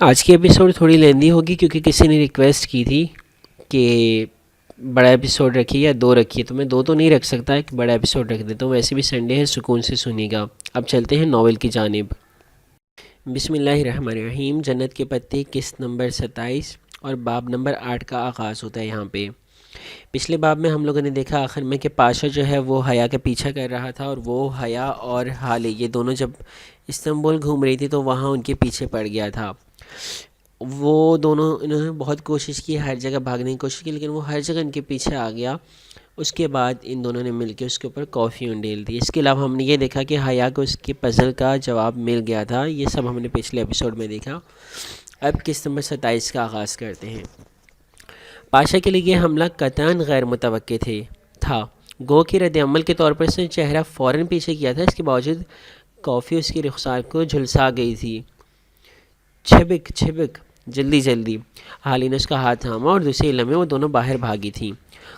آج کی ایپیسوڈ تھوڑی لیندی ہوگی کیونکہ کسی نے ریکویسٹ کی تھی کہ بڑا ایپیسوڈ رکھیے یا دو رکھیے، تو میں دو تو نہیں رکھ سکتا، ایک بڑا ایپیسوڈ رکھ دیتا ہوں، ویسے بھی سنڈے ہے، سکون سے سنیے گا۔ اب چلتے ہیں ناول کی جانب۔ بسم اللہ الرحمن الرحیم۔ جنت کے پتے قسط نمبر 27 اور باب نمبر 8 کا آغاز ہوتا ہے یہاں پہ۔ پچھلے باب میں ہم لوگوں نے دیکھا آخر میں کہ پاشا جو ہے وہ حیا کا پیچھا کر رہا تھا، اور وہ حیا اور حالے یہ دونوں جب استنبول گھوم رہی تھی تو وہاں ان کے پیچھے پڑ گیا تھا۔ وہ دونوں انہوں نے بہت کوشش کی، ہر جگہ بھاگنے کی کوشش کی، لیکن وہ ہر جگہ ان کے پیچھے آ گیا۔ اس کے بعد ان دونوں نے مل کے اس کے اوپر کافی انڈیل دی۔ اس کے علاوہ ہم نے یہ دیکھا کہ حیا کو اس کے پزل کا جواب مل گیا تھا۔ یہ سب ہم نے پچھلے ایپیسوڈ میں دیکھا۔ اب قسط نمبر 27 کا آغاز کرتے ہیں۔ پاشا کے لیے یہ حملہ قطعاً غیر متوقع تھا۔ گو کی رد عمل کے طور پر اس نے چہرہ فوراً پیچھے کیا تھا، اس کے باوجود کافی اس کی رخسار کو جھلسا گئی تھی۔ چھبک چھبک، جلدی جلدی۔ حالی نے اس کا ہاتھ تھاما اور دوسرے لمحے وہ دونوں باہر بھاگی تھیں۔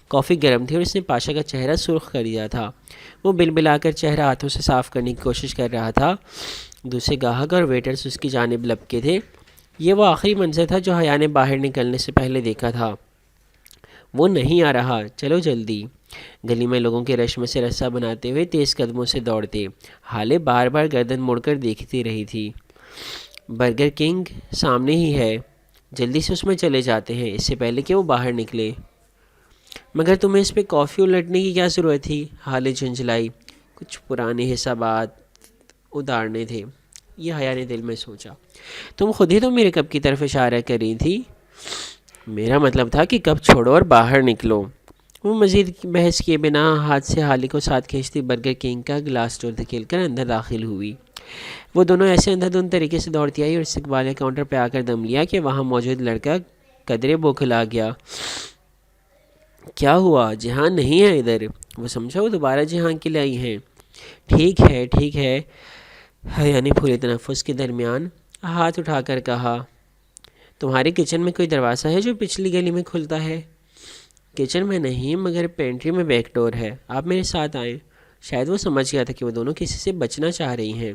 کافی گرم تھی اور اس نے پاشا کا چہرہ سرخ کر دیا تھا۔ وہ بلبلا کر چہرہ ہاتھوں سے صاف کرنے کی کوشش کر رہا تھا۔ دوسرے گاہک اور ویٹرز اس کی جانب لپکے تھے۔ یہ وہ آخری منظر تھا جو حیا نے باہر نکلنے سے پہلے دیکھا تھا۔ وہ نہیں آ رہا، چلو جلدی۔ گلی میں لوگوں کے رش میں سے رسہ بناتے ہوئے تیز قدموں سے دوڑتے۔ حالے بار بار گردن موڑ کر دیکھتی رہی تھی۔ برگر کنگ سامنے ہی ہے، جلدی سے اس میں چلے جاتے ہیں اس سے پہلے کہ وہ باہر نکلے۔ مگر تمہیں اس پہ کافی الٹنے کی کیا ضرورت تھی؟ حالے جھنجھلائی۔ کچھ پرانے حسابات ادارنے تھے، یہ حیا نے دل میں سوچا۔ تم خود ہی تو میرے کپ کی طرف اشارہ کر رہی تھی۔ میرا مطلب تھا کہ کپ چھوڑو اور باہر نکلو۔ وہ مزید بحث کیے بنا ہاتھ سے حالی کو ساتھ کھینچتی برگر کنگ کا گلاس ڈور دھکیل کر اندر داخل ہوئی۔ وہ دونوں ایسے اندھا دھند طریقے سے دوڑتی آئی اور استقبالیہ کاؤنٹر پہ آ کر دم لیا کہ وہاں موجود لڑکا قدرے بوکھلا گیا۔ کیا ہوا؟ جہان نہیں ہے ادھر؟ وہ سمجھا وہ دوبارہ جہان کے لیے آئی ہیں۔ ٹھیک ہے ٹھیک ہے، یعنی پھولے تنفس کے درمیان ہاتھ اٹھا کر کہا۔ تمہارے کچن میں کوئی دروازہ ہے جو پچھلی گلی میں کھلتا ہے؟ کچن میں نہیں، مگر پینٹری میں بیک ڈور ہے، آپ میرے ساتھ آئیں۔ شاید وہ سمجھ گیا تھا کہ وہ دونوں کسی سے بچنا چاہ رہی ہیں،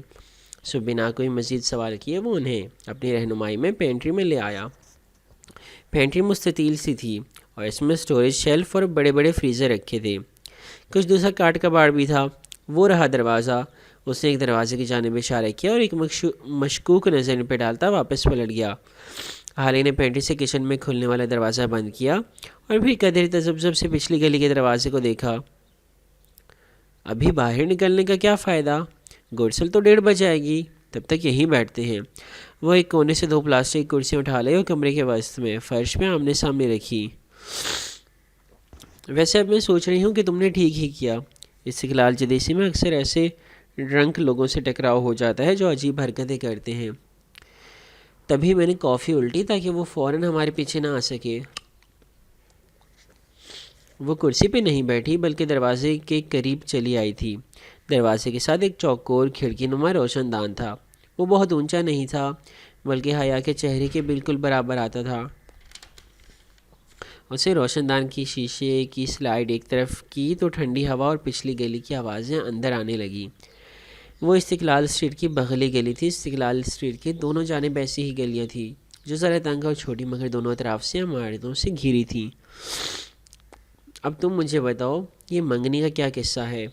سو بنا کوئی مزید سوال کیے وہ انہیں اپنی رہنمائی میں پینٹری میں لے آیا۔ پینٹری مستطیل سی تھی اور اس میں سٹوریج شیلف اور بڑے بڑے فریزر رکھے تھے۔ کچھ دوسرا کاٹ کا باڑ بھی تھا۔ وہ رہا دروازہ۔ اس نے ایک دروازے کی جانب اشارہ کیا اور ایک مشکوک نظر ان پہ ڈالتا واپس پلٹ گیا۔ حالی نے پینٹری سے کچن میں کھلنے والا دروازہ بند کیا اور پھر قدر تذبذب سے پچھلی گلی کے دروازے کو دیکھا۔ ابھی باہر نکلنے کا کیا فائدہ؟ گرسل تو 1:30 بج جائے گی، تب تک یہیں بیٹھتے ہیں۔ وہ ایک کونے سے 2 پلاسٹک کرسیاں اٹھا لے اور کمرے کے وسط میں فرش میں آمنے سامنے رکھی۔ ویسے اب میں سوچ رہی ہوں کہ تم نے ٹھیک ہی کیا۔ استقلال جدیسی میں اکثر ایسے ڈرنک لوگوں سے ٹکراؤ ہو جاتا ہے جو عجیب حرکتیں کرتے ہیں۔ تبھی میں نے کافی الٹی تاکہ وہ فوراً ہمارے پیچھے نہ آ سکے۔ وہ کرسی پہ نہیں بیٹھی بلکہ دروازے کے قریب چلی آئی تھی۔ دروازے کے ساتھ ایک چوکور کھڑکی نما روشن دان تھا۔ وہ بہت اونچا نہیں تھا بلکہ حیا کے چہرے کے بالکل برابر آتا تھا۔ اسے روشن دان کی شیشے کی سلائیڈ ایک طرف کی تو ٹھنڈی ہوا اور پچھلی گلی کی آوازیں اندر آنے لگیں۔ وہ استقلال اسٹریٹ کی بغلی گلی تھی۔ استقلال اسٹریٹ کے دونوں جانب ایسی ہی گلیاں تھیں جو ذرا تنگ اور چھوٹی مگر دونوں اطراف سے عمارتوں سے گھری تھیں۔ اب تم مجھے بتاؤ یہ منگنی کا کیا قصہ ہے؟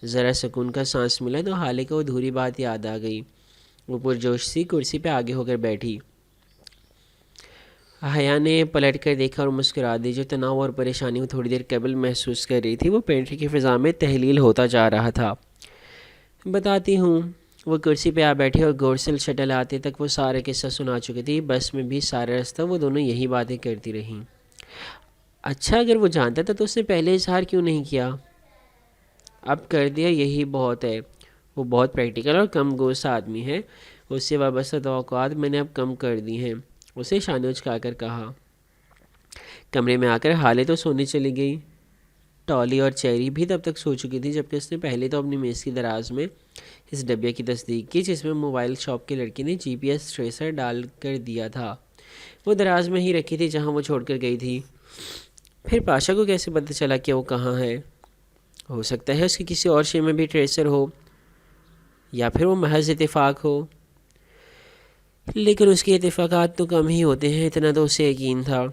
ذرا سکون کا سانس ملا تو حالے کو ادھوری بات یاد آ گئی۔ وہ پرجوش سی کرسی پہ آگے ہو کر بیٹھی۔ حیا نے پلٹ کر دیکھا اور مسکرا دی۔ جو تناؤ اور پریشانی وہ تھوڑی دیر قبل محسوس کر رہی تھی وہ پینٹری کی فضا میں تحلیل ہوتا جا رہا تھا۔ بتاتی ہوں۔ وہ کرسی پہ آ بیٹھی اور گورسل شٹل آتے تک وہ سارا قصہ سنا چکی تھی۔ بس میں بھی سارا رستہ وہ دونوں یہی باتیں کرتی رہیں۔ اچھا، اگر وہ جانتا تھا تو اس نے پہلے اظہار کیوں نہیں کیا؟ اب کر دیا یہی بہت ہے۔ وہ بہت پریکٹیکل اور کم گوش آدمی ہے۔ اس سے وابستہ توقعات میں نے اب کم کر دی ہیں، اسے شانے اچکا کر کہا۔ کمرے میں آ کر حالے تو سونے چلی گئی۔ ٹالی اور چیری بھی تب تک سو چکی تھی، جبکہ اس نے پہلے تو اپنی میز کی دراز میں اس ڈبے کی تصدیق کی جس میں موبائل شاپ کے لڑکی نے جی پی ایس ٹریسر ڈال کر دیا تھا۔ وہ دراز میں ہی رکھی تھی جہاں وہ چھوڑ کر گئی تھی۔ پھر پاشا کو کیسے پتہ چلا کہ وہ کہاں ہے؟ ہو سکتا ہے اس کی کسی اور شے میں بھی ٹریسر ہو، یا پھر وہ محض اتفاق ہو۔ لیکن اس کے اتفاقات تو کم ہی ہوتے ہیں، اتنا تو اسے یقین تھا۔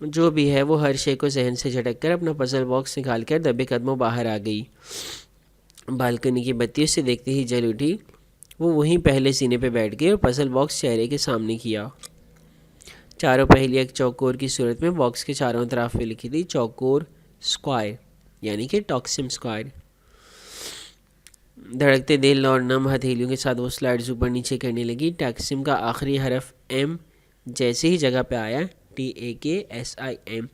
جو بھی ہے وہ ہر شے کو ذہن سے جھٹک کر اپنا پزل باکس نکال کر دبے قدموں باہر آ گئی۔ بالکنی کی بتی اسے دیکھتے ہی جل اٹھی۔ وہ وہیں پہلے سینے پہ بیٹھ گئی اور پزل باکس چہرے کے سامنے کیا۔ چاروں پہیلیاں ایک چوکور کی صورت میں باکس کے چاروں طرف پہ لکھی تھی، چوکور اسکوائر، یعنی کہ ٹاکسم اسکوائر۔ دھڑکتے دل اور نم ہتھیلیوں کے ساتھ وہ سلائڈز اوپر نیچے کرنے لگی۔ ٹاکسم کا آخری حرف ایم جیسے ہی جگہ پہ آیا، TAKSIM،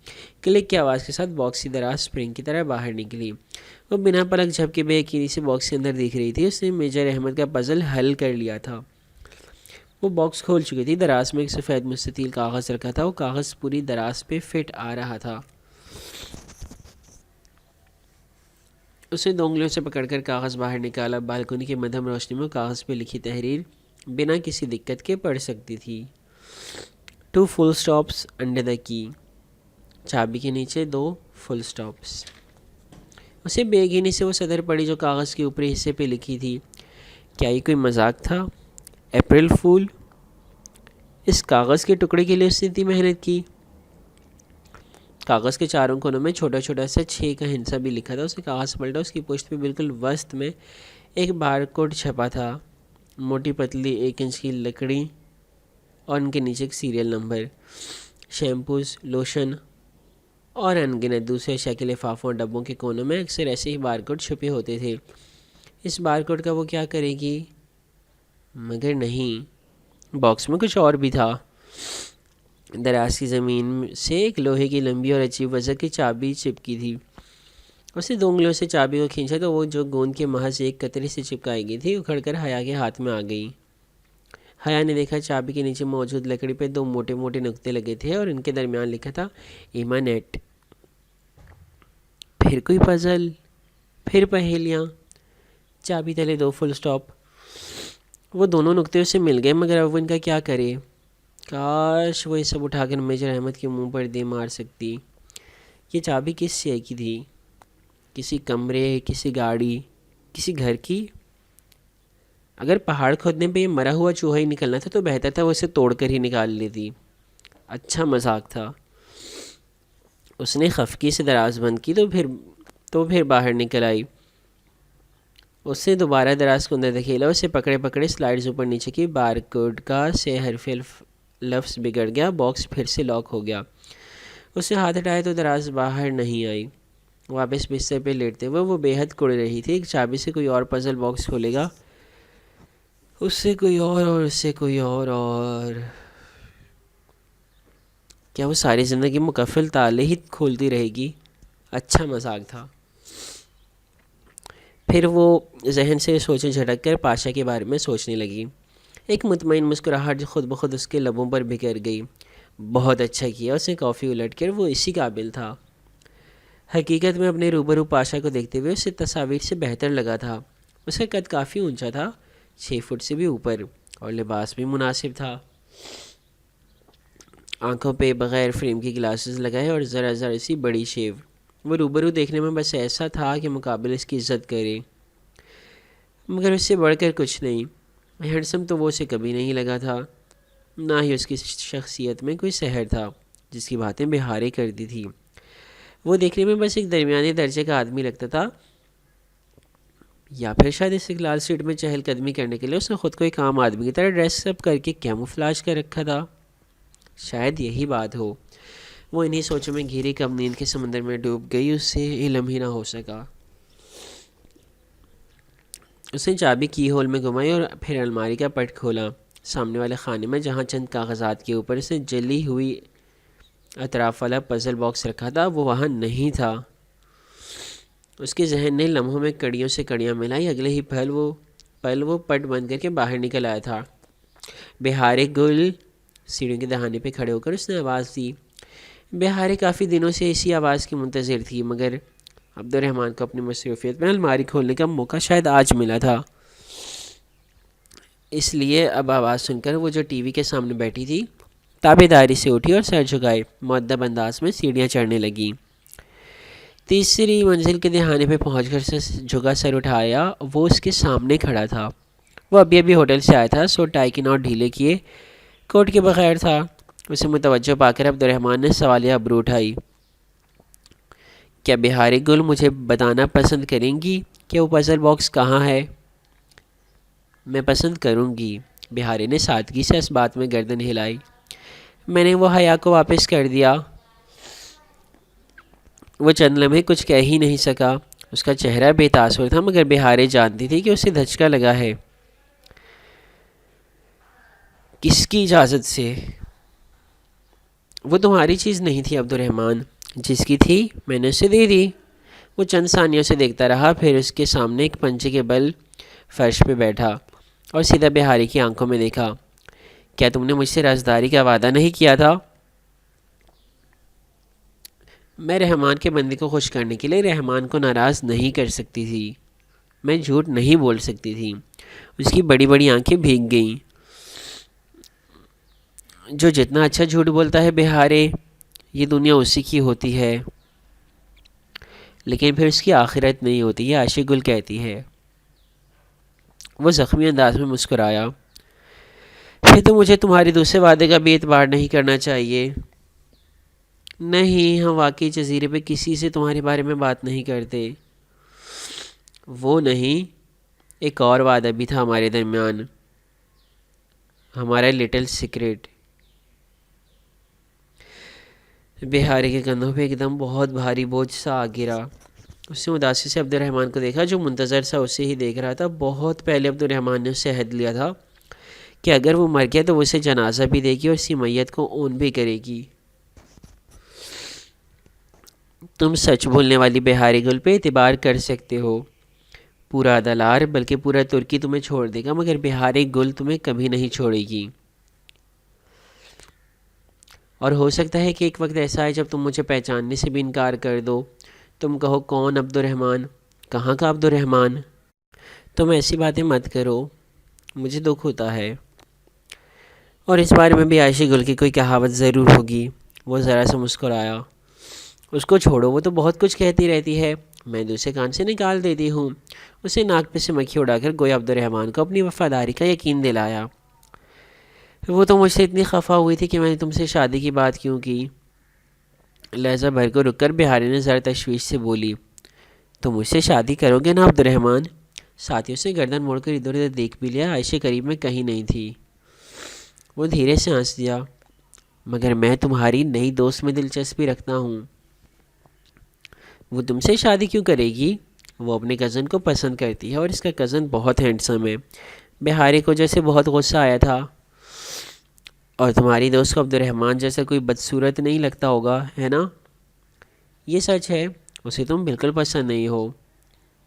کلک کی آواز کے ساتھ باکس کی دراز سپرنگ کی طرح باہر نکلی۔ وہ بنا پلک جھپکے بے یقینی سے باکس کے اندر دیکھ رہی تھی۔ اس نے میجر احمد کا پزل حل کر لیا تھا۔ وہ باکس کھول چکی تھی۔ دراز میں ایک سفید مستطیل کاغذ رکھا تھا۔ وہ کاغذ پوری دراز پہ فٹ آ رہا تھا۔ اس نے 2 انگلیوں سے پکڑ کر کاغذ باہر نکالا۔ بالکنی کی مدھم روشنی میں کاغذ پہ لکھی تحریر بنا کسی دقت کے پڑھ سکتی تھی۔ 2 full stops under the key، چابی کے نیچے 2 full stops۔ اسے بے یقینی سے وہ صدر پڑی جو کاغذ کے اوپری حصے پہ لکھی تھی۔ کیا یہ کوئی مذاق تھا؟ اپریل فول؟ اس کاغذ کے ٹکڑے کے لیے اس نے اتنی محنت کی؟ کاغذ کے چاروں کونوں میں چھوٹا چھوٹا سا 6 کا ہندسہ بھی لکھا تھا۔ اس نے کاغذ پلٹا، اس کی پشت پہ بالکل وسط میں ایک بار کوڈ چھپا تھا، موٹی پتلی 1 انچ کی لکڑی، اور ان کے نیچے ایک سیریل نمبر۔ شیمپوز، لوشن اور انگنت دوسرے اشیاء کے لفافوں اور ڈبوں کے کونوں میں اکثر ایسے ہی بار کوڈ چھپے ہوتے تھے۔ اس بار کوڈ کا وہ کیا کرے گی؟ مگر نہیں، باکس میں کچھ اور بھی تھا۔ دراز کی زمین سے ایک لوہے کی لمبی اور عجیب وزن کی چابی چپکی تھی۔ اس نے 2 انگلیوں سے چابی کو کھینچا تو وہ جو گوند کے محض ایک قطرے سے چپکائی گئی تھی اکھڑ کر حیا کے ہاتھ میں آ گئی۔ حیا نے دیکھا چابی کے نیچے موجود لکڑی پہ 2 موٹے موٹے نقطے لگے تھے اور ان کے درمیان لکھا تھا ایمانیٹ۔ پھر کوئی پزل، پھر پہیلیاں، چابی تلے 2 فل سٹاپ۔ وہ دونوں نقطے اسے مل گئے، مگر اب وہ ان کا کیا کرے؟ کاش وہ یہ سب اٹھا کر میجر احمد کے منہ پر دے مار سکتی۔ یہ چابی کس شے کی تھی؟ کسی کمرے، کسی گاڑی، کسی گھر کی؟ اگر پہاڑ کھودنے پہ یہ مرا ہوا چوہا ہی نکلنا تھا تو بہتر تھا وہ اسے توڑ کر ہی نکال لیتی۔ اچھا مذاق تھا۔ اس نے خفگی سے دراز بند کی تو پھر باہر نکل آئی۔ اس نے دوبارہ دراز کو اندر دھکیلا، اسے پکڑے پکڑے سلائڈز اوپر نیچے کی۔ بار کوڈ کا سے حرف لفظ بگڑ گیا، باکس پھر سے لاک ہو گیا۔ اس نے ہاتھ ہٹایا تو دراز باہر نہیں آئی۔ واپس بستر پہ لیٹتے ہوئے وہ بے حد کڑ رہی تھی۔ ایک چابی سے کوئی اور پزل باکس کھولے گا، اس سے کوئی اور اس سے کوئی اور کیا وہ ساری زندگی مکفل تالے ہی کھولتی رہے گی؟ اچھا مذاق تھا۔ پھر وہ ذہن سے سوچیں جھٹک کر پاشا کے بارے میں سوچنے لگی۔ ایک مطمئن مسکراہٹ جو خود بخود اس کے لبوں پر بکھر گئی۔ بہت اچھا کیا، اس نے کافی الٹ کر، وہ اسی قابل تھا۔ حقیقت میں اپنے روبرو پاشا کو دیکھتے ہوئے اسے تصاویر سے بہتر لگا تھا۔ اس کا قد کافی اونچا تھا، 6 فٹ سے بھی اوپر، اور لباس بھی مناسب تھا۔ آنکھوں پہ بغیر فریم کی گلاسز لگائے اور ذرا ذرا سی بڑی شیو۔ وہ روبرو دیکھنے میں بس ایسا تھا کہ مقابل اس کی عزت کرے، مگر اس سے بڑھ کر کچھ نہیں۔ ہینڈسم تو وہ اسے کبھی نہیں لگا تھا، نہ ہی اس کی شخصیت میں کوئی سحر تھا جس کی باتیں بہاریں کرتی تھی۔ وہ دیکھنے میں بس ایک درمیانے درجے کا آدمی لگتا تھا، یا پھر شاید استقلال اسٹریٹ میں چہل قدمی کرنے کے لیے اس نے خود کو ایک عام آدمی کی طرح ڈریس اپ کر کے کیموفلاج کر رکھا تھا۔ شاید یہی بات ہو۔ وہ انہی سوچوں میں گھیری کب نیند کے سمندر میں ڈوب گئی، اس سے علم ہی نہ ہو سکا۔ اس نے چابی کی ہول میں گھمائی اور پھر الماری کا پٹ کھولا۔ سامنے والے خانے میں جہاں چند کاغذات کے اوپر اس نے جلی ہوئی اطراف والا پزل باکس رکھا تھا وہ وہاں نہیں تھا۔ اس کے ذہن نے لمحوں میں کڑیوں سے کڑیاں ملائی۔ اگلے ہی پل وہ پٹ بند کر کے باہر نکل آیا تھا۔ بہارے گل، سیڑھیوں کے دہانے پہ کھڑے ہو کر اس نے آواز دی۔ بہارے کافی دنوں سے اسی آواز کی منتظر تھی، مگر عبد الرحمن کو اپنی مصروفیت میں الماری کھولنے کا موقع شاید آج ملا تھا، اس لیے اب آواز سن کر وہ جو ٹی وی کے سامنے بیٹھی تھی تابع داری سے اٹھی اور سر جھکائے مؤدب انداز میں سیڑھیاں چڑھنے لگی۔ 3ری منزل کے دہانے پہ پہنچ کر جھکا سر اٹھایا۔ وہ اس کے سامنے کھڑا تھا۔ وہ ابھی ہوٹل سے آیا تھا، سو ٹائی کے نوٹ ڈھیلے کیے کوٹ کے بغیر تھا۔ اسے متوجہ پا کر عبد الرحمن نے سوالیہ ابرو اٹھائی۔ کیا بہار گل مجھے بتانا پسند کریں گی کہ وہ پزل باکس کہاں ہے؟ میں پسند کروں گی، بہارے نے سادگی سے اس بات میں گردن ہلائی۔ میں نے وہ حیا کو واپس کر دیا۔ وہ چند لمحے کچھ کہہ ہی نہیں سکا۔ اس کا چہرہ بے تاثر تھا، مگر بہارے جانتی تھی کہ اسے دھچکا لگا ہے۔ کس کی اجازت سے؟ وہ تمہاری چیز نہیں تھی عبد الرحمن، جس کی تھی میں نے اسے دے دی۔ وہ چند ثانیوں سے دیکھتا رہا، پھر اس کے سامنے ایک پنجے کے بل فرش پہ بیٹھا اور سیدھا بہاری کی آنکھوں میں دیکھا۔ کیا تم نے مجھ سے رازداری کا وعدہ نہیں کیا تھا؟ میں رحمان کے بندے کو خوش کرنے کے لیے رحمان کو ناراض نہیں کر سکتی تھی۔ میں جھوٹ نہیں بول سکتی تھی۔ اس کی بڑی بڑی آنکھیں بھیگ گئیں۔ جو جتنا اچھا جھوٹ بولتا ہے بہارے، یہ دنیا اسی کی ہوتی ہے، لیکن پھر اس کی آخرت نہیں ہوتی، یہ عاشق گل کہتی ہے۔ وہ زخمی انداز میں مسکرایا۔ پھر تو مجھے تمہارے دوسرے وعدے کا بھی اعتبار نہیں کرنا چاہیے۔ نہیں، ہم واقعی جزیرے پہ کسی سے تمہارے بارے میں بات نہیں کرتے۔ وہ نہیں، ایک اور وعدہ بھی تھا ہمارے درمیان، ہمارا لٹل سیکرٹ۔ بہارے کے کندھوں پہ ایک دم بہت بھاری بوجھ سا آ گرا۔ اس نے اداسی سے عبد الرحمن کو دیکھا، جو منتظر سا اسے ہی دیکھ رہا تھا۔ بہت پہلے عبد الرحمن نے اسے عہد لیا تھا کہ اگر وہ مر گیا تو وہ اسے جنازہ بھی دے گی اور اسی میت کو اون بھی کرے گی۔ تم سچ بولنے والی بہاری گل پہ اعتبار کر سکتے ہو۔ پورا دلار بلکہ پورا ترکی تمہیں چھوڑ دے گا، مگر بہاری گل تمہیں کبھی نہیں چھوڑے گی۔ اور ہو سکتا ہے کہ ایک وقت ایسا ہے جب تم مجھے پہچاننے سے بھی انکار کر دو۔ تم کہو کون عبد الرحمن؟ کہاں کا عبد الرحمن؟ تم ایسی باتیں مت کرو، مجھے دکھ ہوتا ہے۔ اور اس بارے میں بھی عائشہ گل کی کوئی کہاوت ضرور ہوگی۔ وہ ذرا سا مسکرایا۔ اس کو چھوڑو، وہ تو بہت کچھ کہتی رہتی ہے، میں دوسرے کان سے نکال دیتی ہوں۔ اسے ناک پہ سے مکھی اڑا کر گویا عبد الرحمن کو اپنی وفاداری کا یقین دلایا۔ وہ تو مجھ سے اتنی خفا ہوئی تھی کہ میں نے تم سے شادی کی بات کیوں کی؟ لہجہ بھر کو رک کر بہاری نے ذرا تشویش سے بولی۔ تم مجھ سے شادی کرو گے نا عبد الرحمن؟ ساتھیوں سے گردن موڑ کر ادھر ادھر دیکھ بھی لیا، عائشہ قریب میں کہیں نہیں تھی۔ وہ دھیرے سے ہنس دیا۔ مگر میں تمہاری نئی دوست میں دلچسپی رکھتا ہوں۔ وہ تم سے شادی کیوں کرے گی؟ وہ اپنے کزن کو پسند کرتی ہے اور اس کا کزن بہت ہینڈسم ہے۔ بہارے کو جیسے بہت غصہ آیا تھا۔ اور تمہاری دوست کو عبد الرحمن جیسا کوئی بدصورت نہیں لگتا ہوگا، ہے نا؟ یہ سچ ہے، اسے تم بالکل پسند نہیں ہو،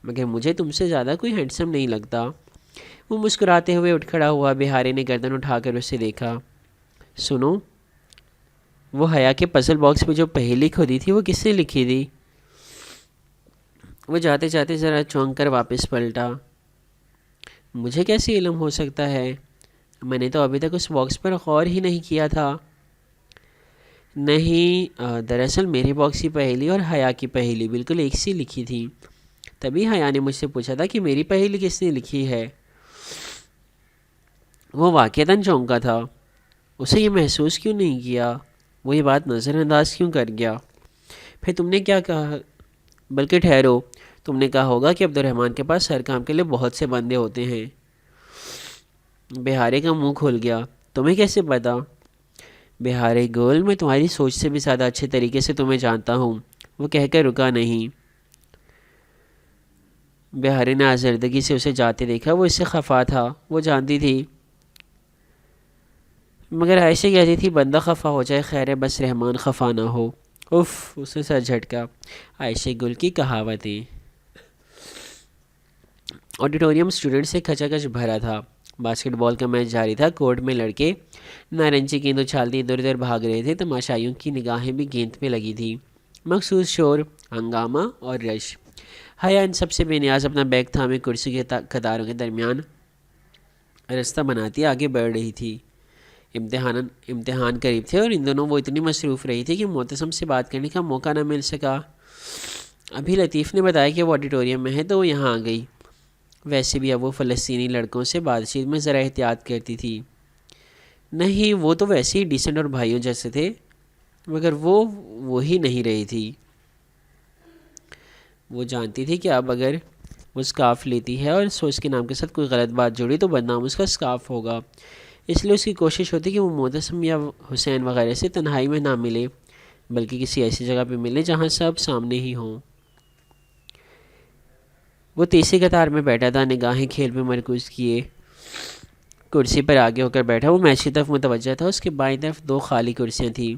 مگر مجھے تم سے زیادہ کوئی ہینڈسم نہیں لگتا۔ وہ مسکراتے ہوئے اٹھ کھڑا ہوا۔ بہارے نے گردن اٹھا کر اسے دیکھا۔ سنو، وہ حیا کے پزل باکس پہ جو پہیلی کھودی تھی وہ کس نے لکھی تھی؟ وہ جاتے جاتے ذرا چونک کر واپس پلٹا۔ مجھے کیسے علم ہو سکتا ہے؟ میں نے تو ابھی تک اس باکس پر غور ہی نہیں کیا تھا۔ نہیں، دراصل میرے باکس کی پہیلی اور حیا کی پہیلی بالکل ایک سی لکھی تھی۔ تبھی حیا نے مجھ سے پوچھا تھا کہ میری پہیلی کس نے لکھی ہے۔ وہ واقعتاً چونکا تھا۔ اسے یہ محسوس کیوں نہیں کیا؟ وہ یہ بات نظر انداز کیوں کر گیا؟ پھر تم نے کیا کہا؟ بلکہ ٹھہرو، تم نے کہا ہوگا کہ عبد الرحمن کے پاس ہر کام کے لیے بہت سے بندے ہوتے ہیں۔ بہارے کا منہ کھل گیا۔ تمہیں کیسے پتا؟ بہارے گل، میں تمہاری سوچ سے بھی زیادہ اچھے طریقے سے تمہیں جانتا ہوں۔ وہ کہہ کر رکا نہیں۔ بہارے نے آزردگی سے اسے جاتے دیکھا۔ وہ اس سے خفا تھا، وہ جانتی تھی، مگر عائشہ کہتی تھی بندہ خفا ہو جائے خیر ہے، بس رحمان خفا نہ ہو۔ اف، اسے سر جھٹکا۔ عائشہ گل کی کہاوتیں۔ آڈیٹوریم اسٹوڈنٹ سے کھچا کچ بھرا تھا۔ باسکٹ بال کا میچ جاری تھا۔ کورٹ میں لڑکے نارنجی گیند اچھالتے ادھر ادھر بھاگ رہے تھے۔ تماشائیوں کی نگاہیں بھی گیند پہ لگی تھی۔ مخصوص شور، ہنگامہ اور رش۔ حیا ان سب سے بے نیاز اپنا بیگ تھامے کرسی کے قطاروں کے درمیان رستہ بناتی آگے بڑھ رہی تھی۔ امتحان قریب تھے اور ان دنوں وہ اتنی مصروف رہی تھی کہ معتصم سے بات کرنے کا موقع نہ مل سکا۔ ابھی لطیف نے بتایا کہ وہ آڈیٹوریم میں ہے تو وہ یہاں آ گئی۔ ویسے بھی اب وہ فلسطینی لڑکوں سے بات چیت میں ذرا احتیاط کرتی تھی۔ نہیں، وہ تو ویسے ہی ڈیسنٹ اور بھائیوں جیسے تھے، مگر وہ وہی نہیں رہی تھی۔ وہ جانتی تھی کہ اب اگر وہ اسکارف لیتی ہے اور سوچ کے نام کے ساتھ کوئی غلط بات جوڑی تو بدنام اس کا اسکارف ہوگا، اس لیے اس کی کوشش ہوتی کہ وہ معتصم یا حسین وغیرہ سے تنہائی میں نہ ملے، بلکہ کسی ایسی جگہ پہ ملے جہاں سب سامنے ہی ہوں۔ وہ تیسری قطار میں بیٹھا تھا، نگاہیں کھیل پہ مرکوز کیے کرسی پر آگے ہو کر بیٹھا۔ وہ میچ کی طرف متوجہ تھا۔ اس کے بائیں طرف 2 خالی کرسیاں تھیں۔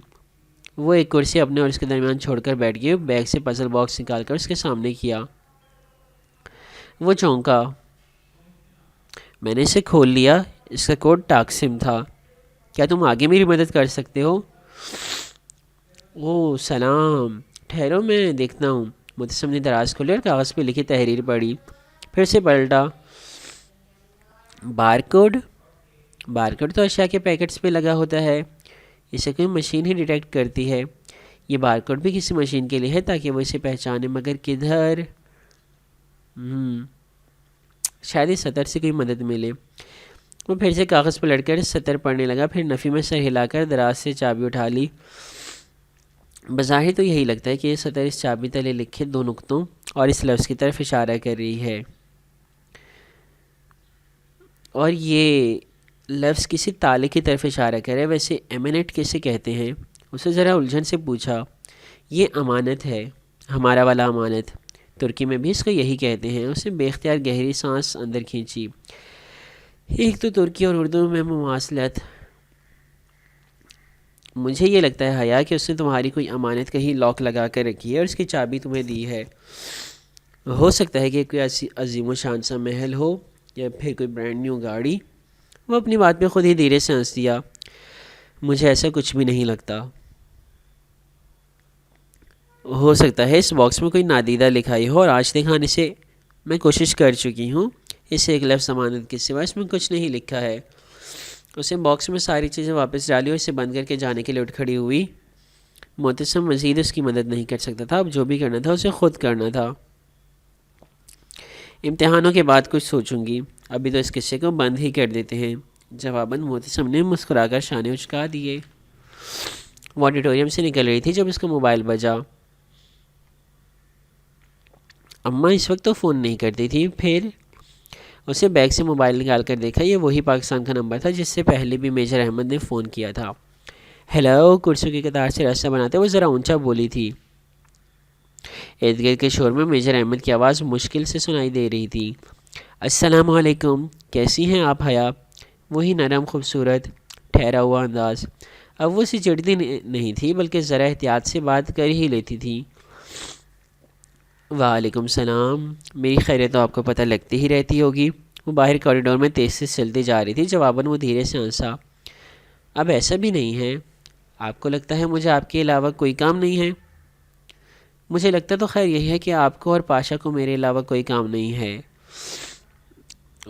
وہ ایک کرسی اپنے اور اس کے درمیان چھوڑ کر بیٹھ گئے، بیگ سے پزل باکس نکال کر اس کے سامنے کیا۔ وہ چونکا۔ میں نے اسے کھول لیا، اس کا کوڈ ٹاکسم تھا۔ کیا تم آگے میری مدد کر سکتے ہو؟ اوہ سلام، ٹھہرو میں دیکھتا ہوں۔ متسم نے دراز کھولی اور کاغذ پہ لکھی تحریر پڑھی، پھر سے پلٹا۔ بارکوڈ تو اشیاء کے پیکٹس پہ لگا ہوتا ہے، اسے کوئی مشین ہی ڈیٹیکٹ کرتی ہے۔ یہ بارکوڈ بھی کسی مشین کے لیے ہے تاکہ وہ اسے پہچانے، مگر کدھر؟ شاید اس سطر سے کوئی مدد ملے۔ وہ پھر سے کاغذ پلٹ کر سطر پڑھنے لگا، پھر نفی میں سر ہلا کر دراز سے چابی اٹھا لی۔ بظاہر تو یہی لگتا ہے کہ یہ سطر اس چابی تلے لکھے 2 نقطوں اور اس لفظ کی طرف اشارہ کر رہی ہے، اور یہ لفظ کسی تالے کی طرف اشارہ کر رہا ہے۔ ویسے ایمنیٹ کیسے کہتے ہیں؟ اسے ذرا الجھن سے پوچھا۔ یہ امانت ہے، ہمارا والا امانت، ترکی میں بھی اس کو یہی کہتے ہیں۔ اسے بے اختیار گہری سانس اندر کھینچی۔ ایک تو ترکی اور اردو میں مماثلت۔ مجھے یہ لگتا ہے حیا کہ اس نے تمہاری کوئی امانت کہیں لاک لگا کر رکھی ہے اور اس کی چابی تمہیں دی ہے۔ ہو سکتا ہے کہ کوئی عظیم و شان سا محل ہو یا پھر کوئی برانڈ نیو گاڑی۔ وہ اپنی بات پہ خود ہی دھیرے سے ہنس دیا۔ مجھے ایسا کچھ بھی نہیں لگتا۔ ہو سکتا ہے اس باکس میں کوئی نادیدہ لکھائی ہو اور آج دکھانے سے میں کوشش کر چکی ہوں، اسے ایک لفظ امانت کے سوا اس میں کچھ نہیں لکھا ہے۔ اسے باکس میں ساری چیزیں واپس ڈالی اور اسے بند کر کے جانے کے لیے اٹھ کھڑی ہوئی۔ معتصم مزید اس کی مدد نہیں کر سکتا تھا، اب جو بھی کرنا تھا اسے خود کرنا تھا۔ امتحانوں کے بعد کچھ سوچوں گی، ابھی تو اس قصے کو بند ہی کر دیتے ہیں۔ جواباً معتصم نے مسکرا کر شانے اچکا دیے۔ وہ آڈیٹوریم سے نکل رہی تھی جب اس کا موبائل بجا۔ اماں اس وقت تو فون نہیں کرتی تھی۔ پھر اسے بیگ سے موبائل نکال کر دیکھا، یہ وہی پاکستان کا نمبر تھا جس سے پہلے بھی میجر احمد نے فون کیا تھا۔ ہیلو، کرسیوں کی قطار سے راستہ بناتے وہ ذرا اونچا بولی تھی۔ ارد گرد کے شور میں میجر احمد کی آواز مشکل سے سنائی دے رہی تھی۔ السلام علیکم، کیسی ہیں آپ حیا؟ وہی نرم خوبصورت ٹھہرا ہوا انداز۔ اب وہ اسے چڑھتی نہیں تھی بلکہ ذرا احتیاط سے بات کر ہی لیتی تھی۔ وعلیکم السلام، میری خیریت تو آپ کو پتہ لگتی ہی رہتی ہوگی۔ وہ باہر کوریڈور میں تیز سے چلتی جا رہی تھی۔ جواباً وہ دھیرے سے ہنسا۔ اب ایسا بھی نہیں ہے، آپ کو لگتا ہے مجھے آپ کے علاوہ کوئی کام نہیں ہے؟ مجھے لگتا تو خیر یہی ہے کہ آپ کو اور پاشا کو میرے علاوہ کوئی کام نہیں ہے۔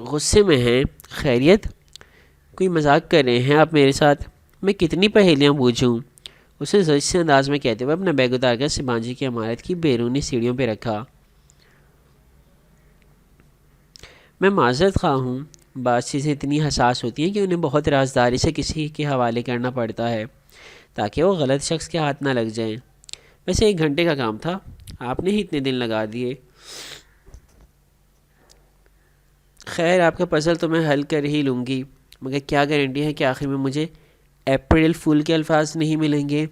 غصے میں ہیں؟ خیریت؟ کوئی مذاق کر رہے ہیں آپ میرے ساتھ؟ میں کتنی پہیلیاں بوجھوں؟ اسے زجر سے انداز میں کہتے ہوئے اپنا بیگ اتار کر سبانجی کی عمارت کی بیرونی سیڑھیوں پہ رکھا۔ میں معذرت خواہ ہوں، بعض چیزیں اتنی حساس ہوتی ہیں کہ انہیں بہت رازداری سے کسی کے حوالے کرنا پڑتا ہے تاکہ وہ غلط شخص کے ہاتھ نہ لگ جائیں۔ ویسے 1 گھنٹے کا کام تھا، آپ نے ہی اتنے دن لگا دیے۔ خیر آپ کا پزل تو میں حل کر ہی لوں گی، مگر کیا گارنٹی ہے کہ آخر میں مجھے اپریل فول کے الفاظ نہیں ملیں گے؟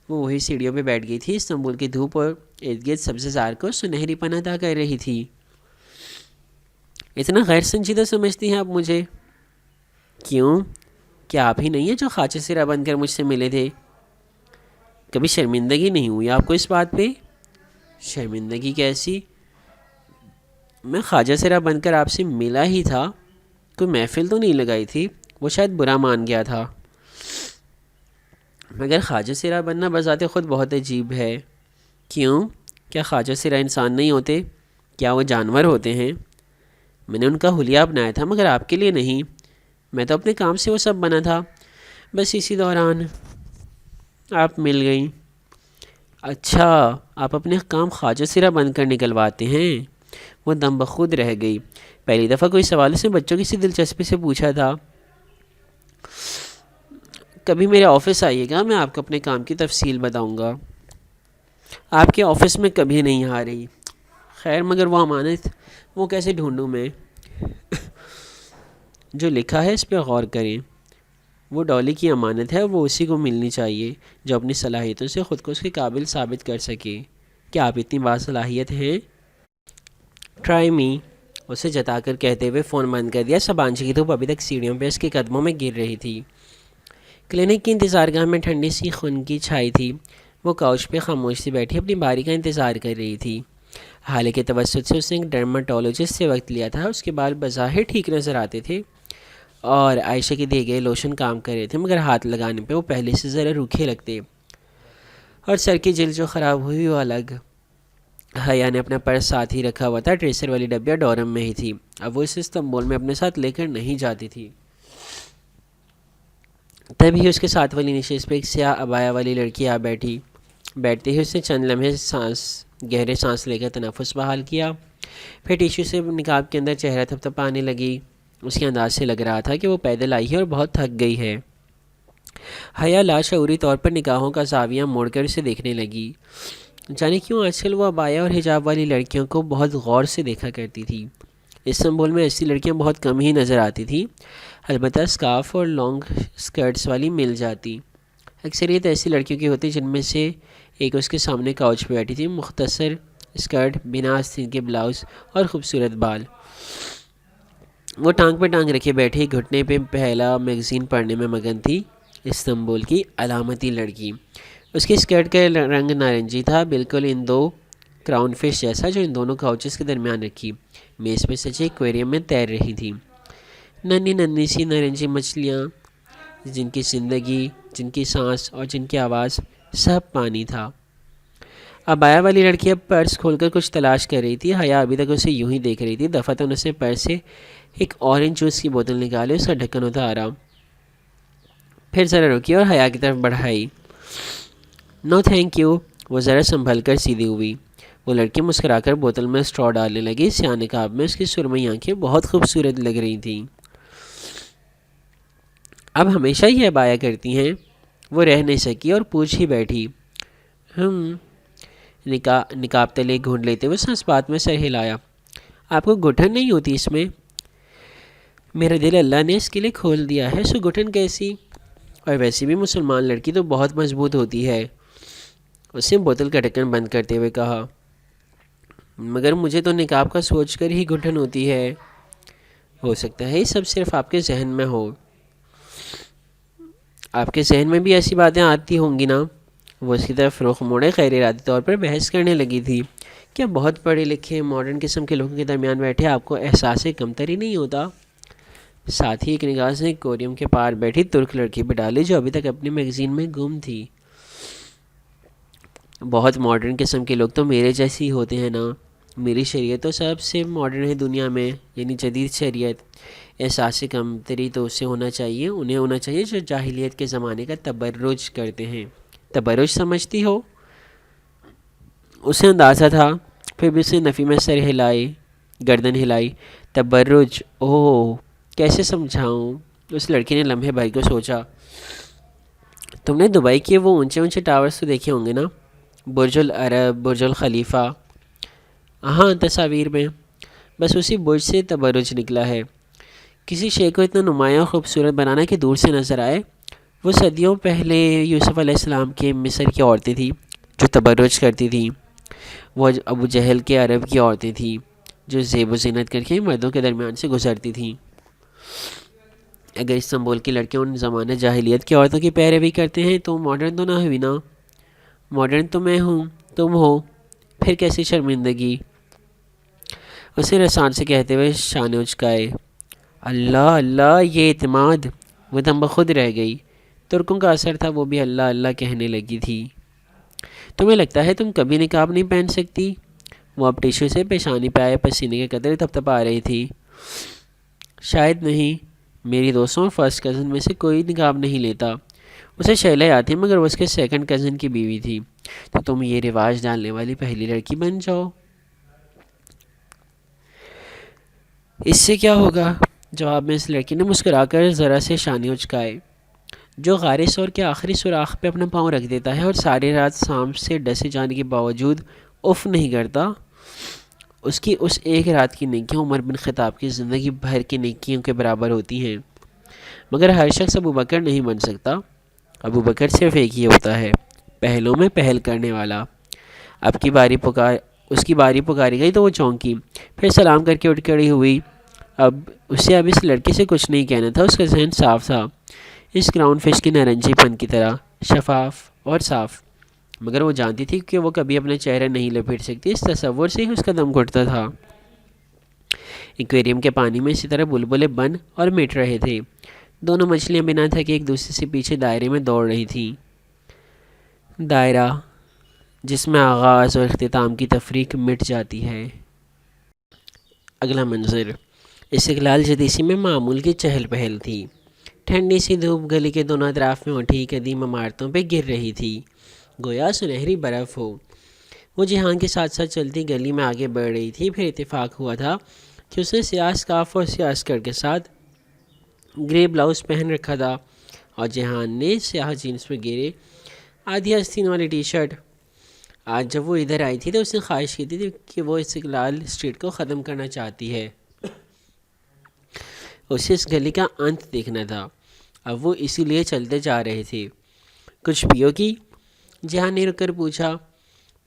وہ وہی سیڑھیوں پہ بیٹھ گئی تھی، استنبول کی دھوپ اور ارد گرد سبز زار کو سنہری پناہ عطا کر رہی تھی۔ اتنا غیر سنجیدہ سمجھتی ہیں آپ مجھے؟ کیوں؟ کیا آپ ہی نہیں ہیں جو خواجہ سرا بن کر مجھ سے ملے تھے؟ کبھی شرمندگی نہیں ہوئی آپ کو اس بات پہ؟ شرمندگی کیسی؟ میں خواجہ سرا بن کر آپ سے ملا ہی تھا، کوئی محفل تو نہیں لگائی تھی۔ وہ شاید برا مان گیا تھا، مگر خواجہ سرا بننا بذات خود بہت عجیب ہے۔ کیوں؟ کیا خواجہ سرا انسان نہیں ہوتے؟ کیا وہ جانور ہوتے ہیں؟ میں نے ان کا حلیہ اپنایا تھا مگر آپ کے لیے نہیں، میں تو اپنے کام سے وہ سب بنا تھا، بس اسی دوران آپ مل گئیں۔ اچھا، آپ اپنے کام خواجہ سرا بن کر نکلواتے ہیں؟ وہ دم بخود رہ گئی۔ پہلی دفعہ کوئی سوال اس نے بچوں کی سی دلچسپی سے پوچھا تھا۔ کبھی میرے آفس آئیے گا، میں آپ کو اپنے کام کی تفصیل بتاؤں گا. آپ کے آفس میں کبھی نہیں آ رہی. خیر مگر وہ امانت وہ کیسے ڈھونڈوں میں؟ جو لکھا ہے اس پہ غور کریں. وہ ڈالی کی امانت ہے، وہ اسی کو ملنی چاہیے جو اپنی صلاحیتوں سے خود کو اس کے قابل ثابت کر سکے. کیا آپ اتنی باصلاحیت ہیں؟ ٹرائی می، اسے جتا کر کہتے ہوئے فون بند کر دیا. سبانچی کی دھوپ ابھی تک سیڑھیوں پہ اس کے قدموں میں گر رہی تھی. کلینک کی انتظار گاہ میں ٹھنڈی سی خون کی چھائی تھی. وہ کاؤچ پہ خاموش سی بیٹھی اپنی باری کا انتظار کر رہی تھی. حالے کے توسط سے اس نے ایک ڈرماٹولوجسٹ سے وقت لیا تھا. اس کے بال بظاہر ٹھیک نظر آتے تھے اور عائشہ کے دیے گئے لوشن کام کر رہے تھے، مگر ہاتھ لگانے پہ وہ پہلے سے ذرا روکھے لگتے اور سر کی جلد جو خراب ہوئی وہ الگ. حیا نے اپنا پرس ساتھ ہی رکھا ہوا تھا. ٹریسر والی ڈبیا ڈورم میں ہی تھی. اب وہ اسے استنبول میں اپنے ساتھ لے کر نہیں جاتی تھی. تبھی اس کے ساتھ والی نشست پہ ایک سیاہ عبایا والی لڑکی آ بیٹھی. بیٹھتے ہی اس نے چند لمحے گہرے سانس لے کر تنفس بحال کیا. پھر ٹیشو سے نقاب کے اندر چہرہ تھپتھپانے لگی. اس کے انداز سے لگ رہا تھا کہ وہ پیدل آئی ہے اور بہت تھک گئی ہے. حیا لاشعوری طور پر نگاہوں کا زاویہ موڑ کر اسے دیکھنے لگی. جانے کیوں آج کل وہ عبایا اور حجاب والی لڑکیوں کو بہت غور سے دیکھا کرتی تھی. استنبول میں ایسی لڑکیاں بہت کم ہی نظر آتی تھیں. البتہ اسکارف اور لانگ اسکرٹس والی مل جاتی. اکثریت ایسی لڑکیوں کی ہوتی جن میں سے ایک اس کے سامنے کاؤچ پہ بیٹھی تھی. مختصر اسکرٹ، بنا آستین کے بلاؤز اور خوبصورت بال. وہ ٹانگ پہ ٹانگ رکھے بیٹھی گھٹنے پہ پہلا میگزین پڑھنے میں مگن تھی. استنبول کی علامتی لڑکی. اس کی اسکرٹ کا رنگ نارنجی تھا، بالکل ان دو کراؤن فش جیسا جو ان دونوں کاؤچز کے درمیان رکھی میز پہ سچے ایکویریم میں تیر رہی تھی. ننھی ننھی سی نارنجی مچھلیاں جن کی زندگی، جن کی سانس اور جن کی آواز سب پانی تھا. عبایا والی لڑکی اب پرس کھول کر کچھ تلاش کر رہی تھی. حیا ابھی تک اسے یوں ہی دیکھ رہی تھی. دفعتاً اس نے پرس سے ایک اورنج جوس کی بوتل نکالی، اس کا ڈھکن اتارا، پھر ذرا رکی اور حیا کی طرف بڑھائی. نو تھینک یو. وہ ذرا سنبھل کر سیدھی ہوئی. وہ لڑکی مسکرا کر بوتل میں اسٹرا ڈالنے لگی. سیاہ نقاب میں اس کی سرمئی آنکھیں بہت خوبصورت لگ رہی تھیں. اب ہمیشہ ہی عبایا کرتی ہیں؟ وہ رہ نہیں سکی اور پوچھ ہی بیٹھی. نقاب تلے گھونڈ لیتے ہوئے اس بات میں سر ہلایا. آپ کو گھٹن نہیں ہوتی اس میں؟ میرا دل اللہ نے اس کے لیے کھول دیا ہے، سو گھٹن کیسی؟ اور ویسے بھی مسلمان لڑکی تو بہت مضبوط ہوتی ہے. اس نے بوتل کا ڈھکن بند کرتے ہوئے کہا. مگر مجھے تو نقاب کا سوچ کر ہی گھٹن ہوتی ہے. ہو سکتا ہے یہ سب صرف آپ کے ذہن میں ہو. آپ کے ذہن میں بھی ایسی باتیں آتی ہوں گی نا؟ وہ اس کی طرف رخ موڑے غیر ارادی طور پر بحث کرنے لگی تھی. کیا بہت پڑھے لکھے ماڈرن قسم کے لوگوں کے درمیان بیٹھے آپ کو احساس کمتری نہیں ہوتا؟ ساتھ ہی ایک نگاہ سے ایکویریم کے پار بیٹھی ترک لڑکی پہ ڈالی جو ابھی تک اپنی میگزین میں گم تھی. بہت ماڈرن قسم کے لوگ تو میرے جیسے ہی ہوتے ہیں نا. میری شریعت تو سب سے ماڈرن ہے دنیا میں، یعنی جدید شریعت. احساس کمتری تو اسے ہونا چاہیے، انہیں ہونا چاہیے جو جاہلیت کے زمانے کا تبرج کرتے ہیں. تبرج سمجھتی ہو؟ اسے اندازہ تھا، پھر بھی اسے نفی میں سر ہلائی، گردن ہلائی. تبرج؟ اوہ کیسے سمجھاؤں؟ اس لڑکی نے لمحے بھائی کو سوچا. تم نے دبئی کے وہ اونچے اونچے ٹاورز تو دیکھے ہوں گے نا، برج العرب، برج الخلیفہ. ہاں تصاویر میں. بس اسی برج سے تبرج نکلا ہے. کسی شے کو اتنا نمایاں خوبصورت بنانا کہ دور سے نظر آئے. وہ صدیوں پہلے یوسف علیہ السلام کے مصر کی عورتیں تھیں جو تبرج کرتی تھیں. وہ ابو جہل کے عرب کی عورتیں تھیں جو زیب و زینت کر کے مردوں کے درمیان سے گزرتی تھیں. اگر استنبول کی لڑکیاں ان زمانہ جاہلیت کی عورتوں کی پیروی کرتے ہیں تو ماڈرن تو نہ ہوئی نا. ماڈرن تو میں ہوں، تم ہو، پھر کیسی شرمندگی؟ اسے رسان سے کہتے ہوئے شانے اچکائے. اللہ اللہ، یہ اعتماد! وہ دم بخود رہ گئی. ترکوں کا اثر تھا، وہ بھی اللہ اللہ کہنے لگی تھی. تمہیں لگتا ہے تم کبھی نقاب نہیں پہن سکتی؟ وہ اب ٹیشو سے پیشانی پہ آئے پسینے کے قطرے تھپتھپا رہی تھی. شاید نہیں. میری دوستوں اور فرسٹ کزن میں سے کوئی نقاب نہیں لیتا. اسے شیلیں آتی مگر وہ اس کے سیکنڈ کزن کی بیوی تھی. تو تم یہ رواج ڈالنے والی پہلی لڑکی بن جاؤ. اس سے کیا ہوگا؟ جواب میں اس لڑکی نے مسکرا کر ذرا سے شانے اچکائے. جو غار ثور کے آخری سوراخ پہ اپنا پاؤں رکھ دیتا ہے اور ساری رات سانپ سے ڈسے جانے کے باوجود اف نہیں کرتا، اس کی اس ایک رات کی نیکیاں عمر بن خطاب کی زندگی بھر کی نیکیوں کے برابر ہوتی ہیں۔ مگر ہر شخص ابو بکر نہیں بن سکتا۔ ابو بکر صرف ایک ہی ہوتا ہے، پہلوں میں پہل کرنے والا۔ اب کی باری اس کی باری پکاری گئی تو وہ چونکی، پھر سلام کر کے اٹھ کھڑی ہوئی۔ اسے اب اس لڑکی سے کچھ نہیں کہنا تھا، اس کا ذہن صاف تھا، اس کراؤن فش کی نارنجی پن کی طرح شفاف اور صاف۔ مگر وہ جانتی تھی کہ وہ کبھی اپنا چہرہ نہیں لپیٹ سکتی، اس تصور سے ہی اس کا دم گھٹتا تھا۔ ایکویریم کے پانی میں اسی طرح بلبلے بن اور مٹ رہے تھے، دونوں مچھلیاں بنا تھکے ایک دوسرے سے پیچھے دائرے میں دوڑ رہی تھیں۔ دائرہ جس میں آغاز اور اختتام کی تفریق مٹ جاتی ہے۔ اگلا منظر استقلال جدیسی میں معمول کی چہل پہل تھی۔ ٹھنڈی سی دھوپ گلی کے دونوں اطراف میں اٹھی قدیم عمارتوں پہ گر رہی تھی، گویا سنہری برف ہو۔ وہ جہان کے ساتھ ساتھ چلتی گلی میں آگے بڑھ رہی تھی۔ پھر اتفاق ہوا تھا کہ اس نے سیاہ اسکارف اور سیاہ اسکرٹ کے ساتھ گرے بلاؤز پہن رکھا تھا، اور جہان نے سیاہ جینس میں گرے آدھی آستین والی ٹی شرٹ۔ آج جب وہ ادھر آئی تھی تو اس نے خواہش کی تھی کہ وہ استقلال اسٹریٹ کو ختم کرنا چاہتی ہے، اسے اس گلی کا انت دیکھنا تھا۔ اب وہ اسی لیے چلتے جا رہے تھے۔ کچھ پیو کی؟ جہان نے رک کر پوچھا،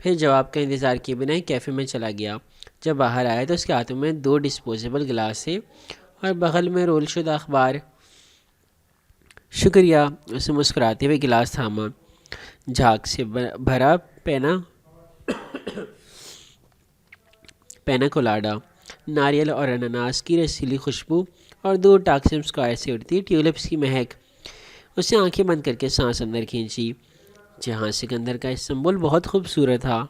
پھر جواب کا انتظار کیے بنا ایک کیفے میں چلا گیا۔ جب باہر آیا تو اس کے ہاتھوں میں 2 ڈسپوزیبل گلاس تھے اور بغل میں رول شدہ اخبار۔ شکریہ، اسے مسکراتے ہوئے گلاس تھاما۔ جھاگ سے بھرا پینا کولاڈا، ناریل اور اناناس کی رسیلی خوشبو اور دور ٹاکسم اسکوائر سے اڑتی ٹیولپس کی مہک۔ اسے آنکھیں بند کر کے سانس اندر کھینچی۔ جہاں سکندر کا استنبول بہت خوبصورت تھا۔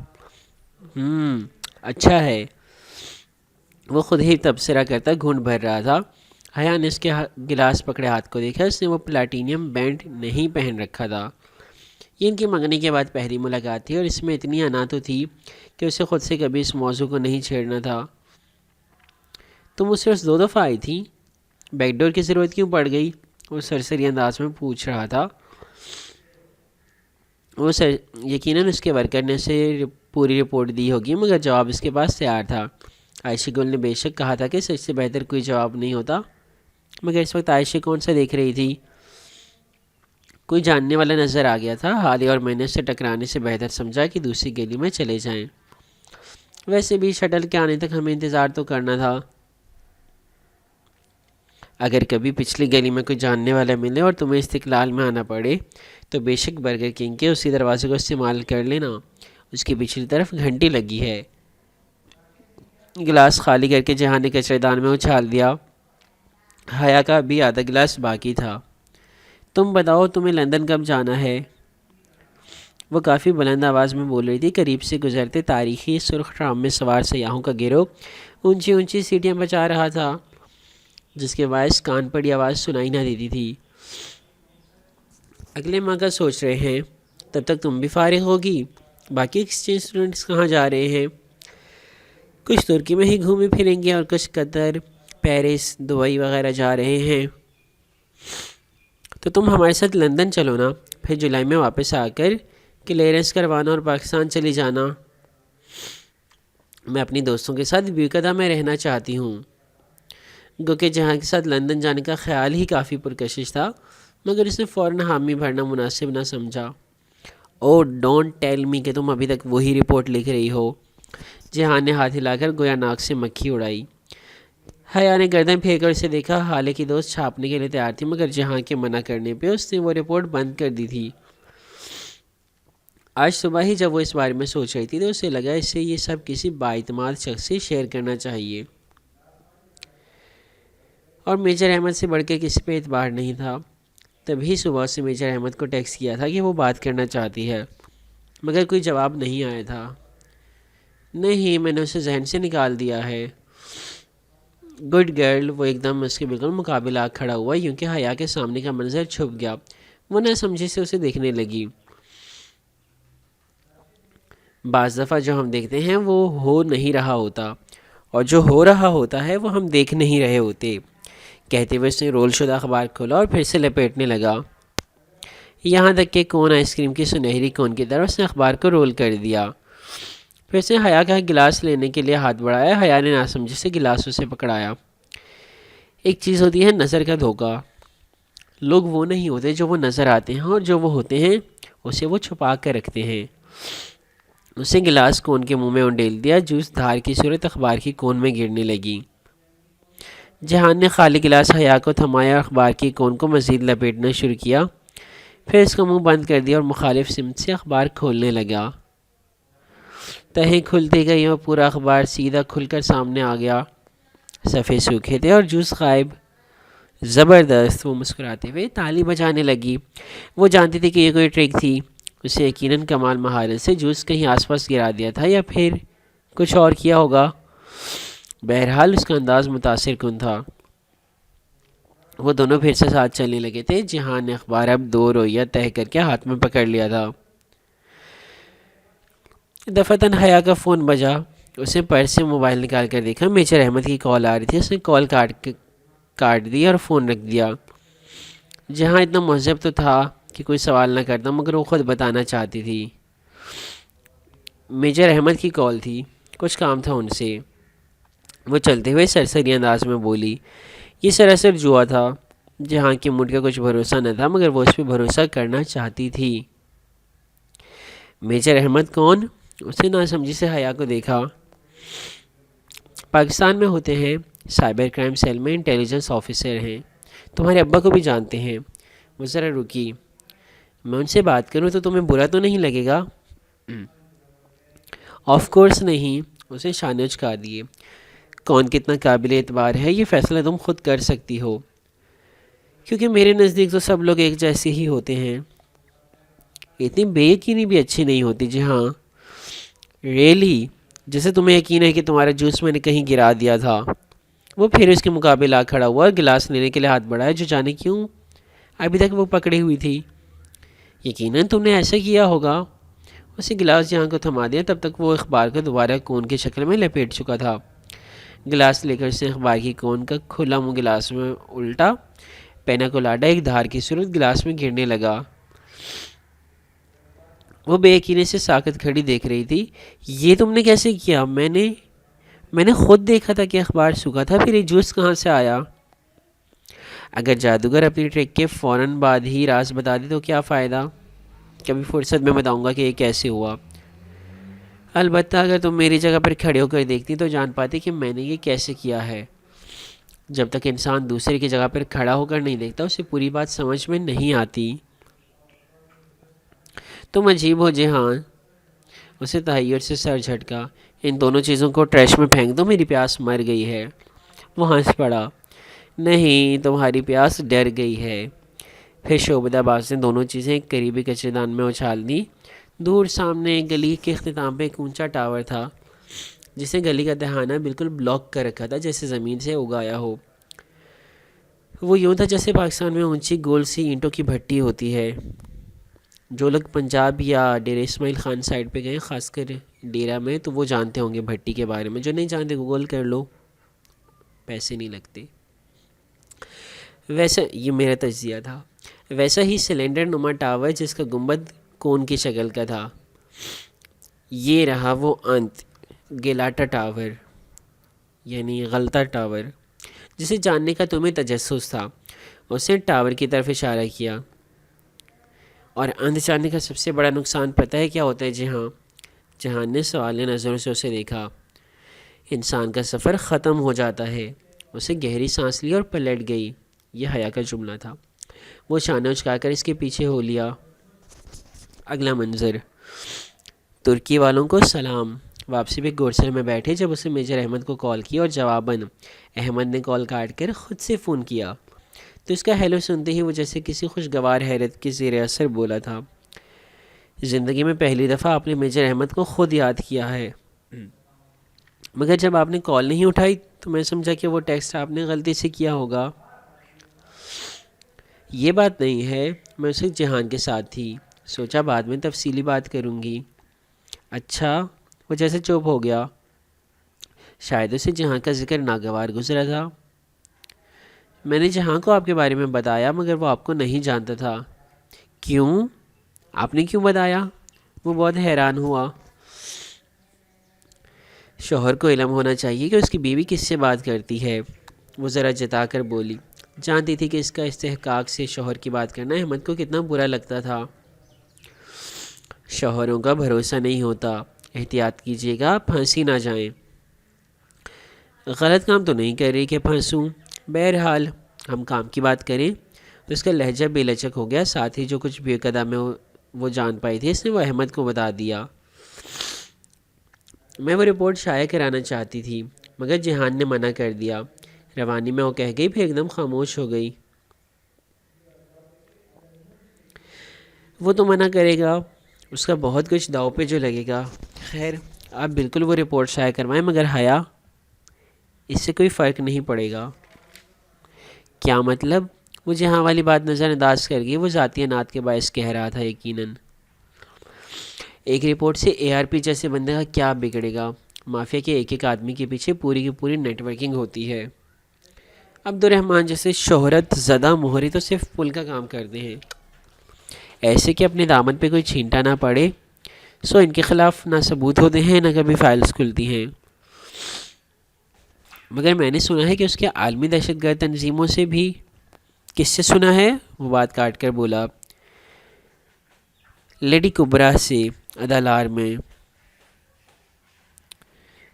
اچھا ہے، وہ خود ہی تبصرہ کرتا گھونٹ بھر رہا تھا۔ حیا نے اس کے گلاس پکڑے ہاتھ کو دیکھا، اس نے وہ پلاٹینیم بینڈ نہیں پہن رکھا تھا۔ یہ ان کی منگنی کے بعد پہلی ملاقات تھی اور اس میں اتنی انا تو تھی کہ اسے خود سے کبھی اس موضوع کو نہیں چھیڑنا تھا۔ تم مجھ سے 2 دفعہ آئی تھی، بیک ڈور کی ضرورت کیوں پڑ گئی؟ وہ سرسری انداز میں پوچھ رہا تھا۔ یقیناً اس کے ورکر نے اسے پوری رپورٹ دی ہوگی، مگر جواب اس کے پاس تیار تھا۔ عائشہ گل نے بے شک کہا تھا کہ سچ سے بہتر کوئی جواب نہیں ہوتا، مگر اس وقت عائشہ کون سا دیکھ رہی تھی؟ کوئی جاننے والا نظر آ گیا تھا۔ حالی اور میں نے اسے ٹکرانے سے بہتر سمجھا کہ دوسری گلی میں چلے جائیں۔ ویسے بھی شٹل کے آنے تک ہمیں انتظار تو کرنا تھا۔ اگر کبھی پچھلی گلی میں کوئی جاننے والا ملے اور تمہیں استقلال میں آنا پڑے تو بے شک برگر کنگ کے اسی دروازے کو استعمال کر لینا، اس کی پچھلی طرف گھنٹی لگی ہے۔ گلاس خالی کر کے جہان نے کچرے دان میں اچھال دیا۔ حیا کا ابھی آدھا گلاس باقی تھا۔ تم بتاؤ تمہیں لندن کب جانا ہے؟ وہ کافی بلند آواز میں بول رہی تھی۔ قریب سے گزرتے تاریخی سرخ ٹرام میں سوار سیاحوں کا گروہ اونچی اونچی سیٹیاں بچا رہا تھا، جس کے باعث کان پڑی آواز سنائی نہ دیتی تھی۔ اگلے ماہ کا سوچ رہے ہیں، تب تک تم بھی فارغ ہوگی۔ باقی ایکسچینج اسٹوڈنٹس کہاں جا رہے ہیں؟ کچھ ترکی میں ہی گھومے پھریں گے اور کچھ قطر، پیرس، دبئی وغیرہ جا رہے ہیں۔ تو تم ہمارے ساتھ لندن چلو نا، پھر جولائی میں واپس آ کر کلیئرنس کروانا اور پاکستان چلی جانا۔ میں اپنی دوستوں کے ساتھ بیوکدا میں رہنا چاہتی ہوں۔ گو کہ جہاں کے ساتھ لندن جانے کا خیال ہی کافی پرکشش تھا، مگر اس نے فوراً حامی بھرنا مناسب نہ سمجھا۔ او ڈونٹ ٹیل می کہ تم ابھی تک وہی رپورٹ لکھ رہی ہو۔ جہان نے ہاتھ ہلا کر گویا ناک سے مکھی اڑائی۔ حیا نے گردن پھیر کر اسے دیکھا۔ حالے کی دوست چھاپنے کے لیے تیار تھی، مگر جہاں کے منع کرنے پہ اس نے وہ رپورٹ بند کر دی تھی۔ آج صبح ہی جب وہ اس بارے میں سوچ رہی تھی تو اسے لگا اسے یہ سب کسی بااعتماد شخص سے شیئر کرنا چاہیے، اور میجر احمد سے بڑھ کے کسی پہ اعتبار نہیں تھا۔ تبھی صبح سے میجر احمد کو ٹیکسٹ کیا تھا کہ وہ بات کرنا چاہتی ہے، مگر کوئی جواب نہیں آیا تھا۔ نہیں، میں نے اسے ذہن سے نکال دیا ہے۔ Good girl. وہ ایک دم اس کے بالکل مقابل آ کھڑا ہوا، یوں کہ حیا کے سامنے کا منظر چھپ گیا۔ وہ نہ سمجھے سے اسے دیکھنے لگی۔ بعض دفعہ جو ہم دیکھتے ہیں وہ ہو نہیں رہا ہوتا، اور جو ہو رہا ہوتا ہے وہ ہم دیکھ نہیں رہے ہوتے۔ کہتے ہوئے اس نے رول شدہ اخبار کھولا اور پھر سے لپیٹنے لگا۔ یہاں تک کہ کون آئس کریم کی سنہری کون کی طرف اس نے اخبار کو رول کر دیا۔ پھر اس نے حیا کا گلاس لینے کے لیے ہاتھ بڑھایا۔ حیا نے ناسمجھی سے گلاس اسے پکڑایا۔ ایک چیز ہوتی ہے نظر کا دھوکہ۔ لوگ وہ نہیں ہوتے جو وہ نظر آتے ہیں، اور جو وہ ہوتے ہیں اسے وہ چھپا کر رکھتے ہیں۔ اسے گلاس کون کے منہ میں انڈیل دیا۔ جوس دھار کی صورت اخبار کی کون میں گرنے لگی۔ جہان نے خالی گلاس حیا کو تھمایا اور اخبار کی کون کو مزید لپیٹنا شروع کیا۔ پھر اس کا منہ بند کر دیا اور مخالف سمت سے اخبار کھولنے لگا۔ تہیں کھلتی گئی اور پورا اخبار سیدھا کھل کر سامنے آ گیا۔ صفحے سوکھے تھے اور جوس غائب۔ زبردست، وہ مسکراتے ہوئے تالی بجانے لگی۔ وہ جانتی تھی کہ یہ کوئی ٹرک تھی۔ اسے یقیناً کمال مہارت سے جوس کہیں آس پاس گرا دیا تھا یا پھر کچھ اور کیا ہوگا۔ بہرحال اس کا انداز متاثر کن تھا۔ وہ دونوں پھر سے ساتھ چلنے لگے تھے۔ جہان نے اخبار اب 2 رویہ طے کر کے ہاتھ میں پکڑ لیا تھا۔ دفعتاً حیا کا فون بجا۔ اس نے پرس سے موبائل نکال کر دیکھا، میجر احمد کی کال آ رہی تھی۔ اس نے کال کاٹ دی اور فون رکھ دیا۔ جہاں اتنا مہذب تو تھا کہ کوئی سوال نہ کرتا، مگر وہ خود بتانا چاہتی تھی۔ میجر احمد کی کال تھی، کچھ کام تھا ان سے۔ وہ چلتے ہوئے سرسری انداز میں بولی، یہ سراسر جوا تھا۔ جہاں کے موڈ کا کچھ بھروسہ نہ تھا، مگر وہ اس پہ بھروسہ کرنا چاہتی تھی۔ میجر احمد کون؟ اس نے ناسمجھی سے حیا کو دیکھا۔ پاکستان میں ہوتے ہیں، سائبر کرائم سیل میں انٹیلیجنس آفیسر ہیں، تمہارے ابا کو بھی جانتے ہیں۔ وہ ذرا رکی، میں ان سے بات کروں تو تمہیں برا تو نہیں لگے گا؟ آف کورس نہیں، اسے شانے اچکا دیے۔ کون کتنا قابل اعتبار ہے یہ فیصلہ تم خود کر سکتی ہو، کیونکہ میرے نزدیک تو سب لوگ ایک جیسے ہی ہوتے ہیں۔ اتنی بے یقینی بھی اچھی نہیں ہوتی۔ جہاں ریلی، جیسے تمہیں یقین ہے کہ تمہارا جوس میں نے کہیں گرا دیا تھا۔ وہ پھر اس کے مقابل آ کھڑا ہوا اور گلاس لینے کے لیے ہاتھ بڑھایا، جو جانے کیوں ابھی تک وہ پکڑی ہوئی تھی۔ یقیناً تم نے ایسا کیا ہوگا۔ اسے گلاس جہاں کو تھما دیا، تب تک وہ اخبار کو دوبارہ کون کی شکل میں لپیٹ چکا تھا۔ گلاس لے کر اس نے اخبار کی کون کا کھلا منہ گلاس میں الٹا۔ پینا کولاڈا ایک دھار کی صورت گلاس میں گرنے لگا۔ وہ بے یقینی سے ساکت کھڑی دیکھ رہی تھی۔ یہ تم نے کیسے کیا؟ میں نے خود دیکھا تھا کہ اخبار سوکھا تھا، پھر یہ جوس کہاں سے آیا؟ اگر جادوگر اپنی ٹرک کے فوراً بعد ہی راز بتا دے تو کیا فائدہ؟ کبھی فرصت میں بتاؤں گا کہ یہ کیسے ہوا۔ البتہ اگر تم میری جگہ پر کھڑے ہو کر دیکھتی تو جان پاتی کہ میں نے یہ کیسے کیا ہے۔ جب تک انسان دوسرے کی جگہ پر کھڑا ہو کر نہیں دیکھتا، اسے پوری بات سمجھ میں نہیں آتی۔ تم عجیب ہو جہان۔ اسے تحیر سے سر جھٹکا۔ ان دونوں چیزوں کو ٹریش میں پھینک دو، میری پیاس مر گئی ہے۔ وہ ہنس پڑا۔ نہیں، تمہاری پیاس ڈر گئی ہے۔ پھر شعبدہ باز نے دونوں چیزیں ایک قریبی کچرے دان میں اچھال دیں۔ دور سامنے گلی کے اختتام پہ ایک اونچا ٹاور تھا، جس نے گلی کا دہانہ بالکل بلاک کر رکھا تھا، جیسے زمین سے اگایا ہو۔ وہ یوں تھا جیسے پاکستان میں اونچی گول سی اینٹوں کی بھٹی ہوتی ہے۔ جو لوگ پنجاب یا ڈیرہ اسماعیل خان سائڈ پہ گئے، خاص کر ڈیرہ میں، تو وہ جانتے ہوں گے بھٹی کے بارے میں۔ جو نہیں جانتے گوگل کر لو، پیسے نہیں لگتے۔ ویسا یہ میرا تجزیہ تھا۔ ویسا ہی سلنڈر نما ٹاور جس کا گنبد کون کی شکل کا تھا۔ یہ رہا وہ انت، گلاٹا ٹاور، یعنی غلطہ ٹاور، جسے جاننے کا تمہیں تجسس تھا۔ اس نے ٹاور کی طرف اشارہ کیا۔ اور اندھ جاننے کا سب سے بڑا نقصان پتہ ہے کیا ہوتا ہے جہان نے سوالیہ نظروں سے اسے دیکھا۔ انسان کا سفر ختم ہو جاتا ہے۔ اسے گہری سانس لی اور پلٹ گئی۔ یہ حیا کا جملہ تھا۔ وہ شانہ اچکا کر اس کے پیچھے ہو لیا۔ اگلا منظر، ترکی والوں کو سلام۔ واپسی پہ گورسر میں بیٹھے جب اسے میجر احمد کو کال کی اور جواباً احمد نے کال کاٹ کر خود سے فون کیا، تو اس کا ہیلو سنتے ہی وہ جیسے کسی خوشگوار حیرت کے زیر اثر بولا تھا، زندگی میں پہلی دفعہ آپ نے میجر احمد کو خود یاد کیا ہے، مگر جب آپ نے کال نہیں اٹھائی تو میں سمجھا کہ وہ ٹیکسٹ آپ نے غلطی سے کیا ہوگا۔ یہ بات نہیں ہے، میں اسے جہان کے ساتھ تھی، سوچا بعد میں تفصیلی بات کروں گی۔ اچھا، وہ جیسے چپ ہو گیا۔ شاید اسے جہاں کا ذکر ناگوار گزرا تھا۔ میں نے جہاں کو آپ کے بارے میں بتایا، مگر وہ آپ کو نہیں جانتا تھا۔ کیوں؟ آپ نے کیوں بتایا؟ وہ بہت حیران ہوا۔ شوہر کو علم ہونا چاہیے کہ اس کی بیوی کس سے بات کرتی ہے، وہ ذرا جتا کر بولی۔ جانتی تھی کہ اس کا استحقاق سے شوہر کی بات کرنا احمد کو کتنا برا لگتا تھا۔ شوہروں کا بھروسہ نہیں ہوتا، احتیاط کیجیے گا پھنسی نہ جائیں۔ غلط کام تو نہیں کر رہی کہ پھنسوں؟ بہرحال ہم کام کی بات کریں تو اس کا لہجہ بے لچک ہو گیا، ساتھ ہی جو کچھ بے قدر میں وہ جان پائی تھی اس نے وہ احمد کو بتا دیا۔ میں وہ رپورٹ شائع کرانا چاہتی تھی مگر جہان نے منع کر دیا۔ روانی میں وہ کہہ گئی، پھر ایک دم خاموش ہو گئی۔ وہ تو منع کرے گا، اس کا بہت کچھ داؤ پہ جو لگے گا۔ خیر آپ بالکل وہ رپورٹ شائع کروائیں مگر حیا، اس سے کوئی فرق نہیں پڑے گا۔ کیا مطلب؟ وہ جہاں والی بات نظر انداز کر گئی۔ وہ ذاتی انات کے باعث کہہ رہا تھا یقیناً۔ ایک رپورٹ سے اے آر پی جیسے بندے کا کیا بگڑے گا؟ مافیا کے ایک ایک آدمی کے پیچھے پوری کی پوری نیٹ ورکنگ ہوتی ہے۔ عبدالرحمن جیسے شہرت زدہ مہری تو صرف پل کا کام کرتے ہیں، ایسے کہ اپنے دامن پہ کوئی چھینٹا نہ پڑے، سو ان کے خلاف نہ ثبوت ہوتے ہیں نہ کبھی فائلز کھلتی ہیں۔ مگر میں نے سنا ہے کہ اس کے عالمی دہشت گرد تنظیموں سے بھی۔ کس سے سنا ہے؟ وہ بات کاٹ کر بولا۔ لیڈی کبرا سے، ادالار میں۔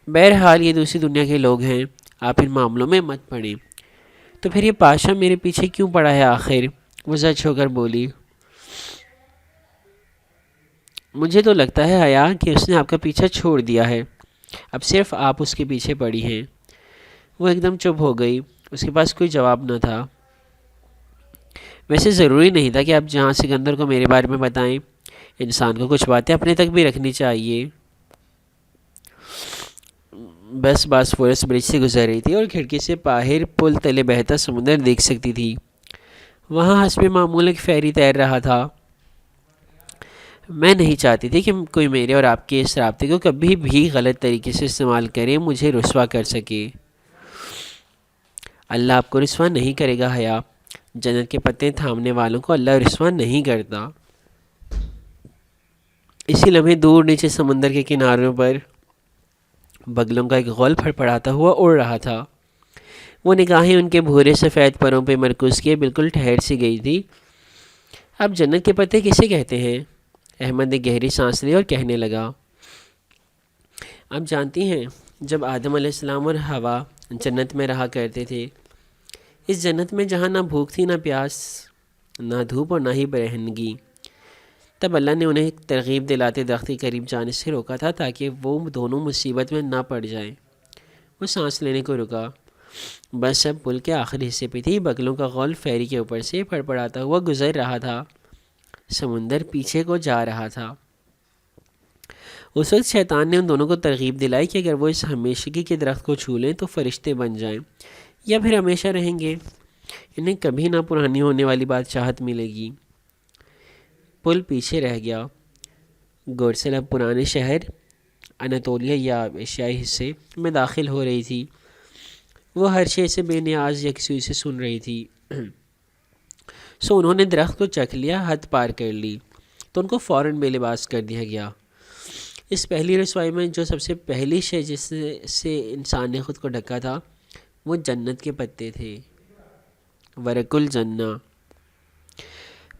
بہرحال یہ دوسری دنیا کے لوگ ہیں، آپ ان معاملوں میں مت پڑیں۔ تو پھر یہ پاشا میرے پیچھے کیوں پڑا ہے آخر؟ وہ زچ ہو کر بولی۔ مجھے تو لگتا ہے حیا کہ اس نے آپ کا پیچھا چھوڑ دیا ہے، اب صرف آپ اس کے پیچھے پڑی ہیں۔ وہ ایک دم چپ ہو گئی، اس کے پاس کوئی جواب نہ تھا۔ ویسے ضروری نہیں تھا کہ آپ جہاں سکندر کو میرے بارے میں بتائیں، انسان کو کچھ باتیں اپنے تک بھی رکھنی چاہیے۔ بس باسفورس برج سے گزر رہی تھی اور کھڑکی سے باہر پل تلے بہتا سمندر دیکھ سکتی تھی۔ وہاں حسب معمول ایک فیری تیر رہا تھا۔ میں نہیں چاہتی تھی کہ کوئی میرے اور آپ کے اس رابطے کو کبھی بھی غلط طریقے سے استعمال کرے، مجھے رسوا کر سکے۔ اللہ آپ کو رسوا نہیں کرے گا حیا، جنت کے پتے تھامنے والوں کو اللہ رسوا نہیں کرتا۔ اسی لمحے دور نیچے سمندر کے کناروں پر بگلوں کا ایک غول پھڑپڑاتا ہوا اڑ رہا تھا۔ وہ نگاہیں ان کے بھورے سفید پروں پہ مرکوز کیے بالکل ٹھہر سی گئی تھی۔ اب جنت کے پتے کسے کہتے ہیں؟ احمد نے گہری سانس لی اور کہنے لگا، آپ جانتی ہیں جب آدم علیہ السلام اور حوا جنت میں رہا کرتے تھے، اس جنت میں جہاں نہ بھوک تھی نہ پیاس، نہ دھوپ اور نہ ہی برہنگی، تب اللہ نے انہیں ترغیب دلاتے درخت کے قریب جانے سے روکا تھا تاکہ وہ دونوں مصیبت میں نہ پڑ جائیں۔ وہ سانس لینے کو رکا۔ بس اب پل کے آخری حصے پہ تھی، بگلوں کا غول فیری کے اوپر سے پڑپڑاتا ہوا گزر رہا تھا، سمندر پیچھے کو جا رہا تھا۔ اس وقت شیطان نے ان دونوں کو ترغیب دلائی کہ اگر وہ اس ہمیشگی کے درخت کو چھو لیں تو فرشتے بن جائیں یا پھر ہمیشہ رہیں گے، انہیں کبھی نہ پرانی ہونے والی بادشاہت ملے گی۔ پل پیچھے رہ گیا۔ گورسل اب پرانے شہر اناتولیا یا ایشیائی حصے میں داخل ہو رہی تھی۔ وہ ہر شے سے بے نیاز یکسوئی سے سن رہی تھی۔ سو انہوں نے درخت کو چکھ لیا، حد پار کر لی تو ان کو فوراً بے لباس کر دیا گیا۔ اس پہلی رسوائی میں جو سب سے پہلی شے جس سے انسان نے خود کو ڈھکا تھا وہ جنت کے پتے تھے، ورق الجنہ۔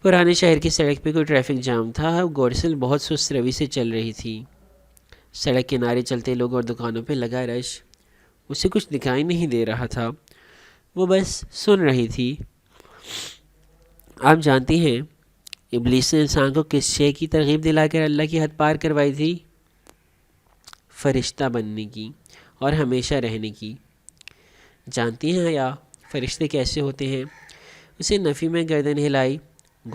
پرانے شہر کی سڑک پہ کوئی ٹریفک جام تھا۔ گورسل بہت سست روی سے چل رہی تھی۔ سڑک کنارے چلتے لوگ اور دکانوں پہ لگا رش، اسے کچھ دکھائی نہیں دے رہا تھا، وہ بس سن رہی تھی۔ آپ جانتی ہیں ابلیس نے انسان کو کس شے کی ترغیب دلا کر اللہ کی حد پار کروائی تھی؟ فرشتہ بننے کی اور ہمیشہ رہنے کی۔ جانتی ہیں یا فرشتے کیسے ہوتے ہیں؟ اسے نفی میں گردن ہلائی،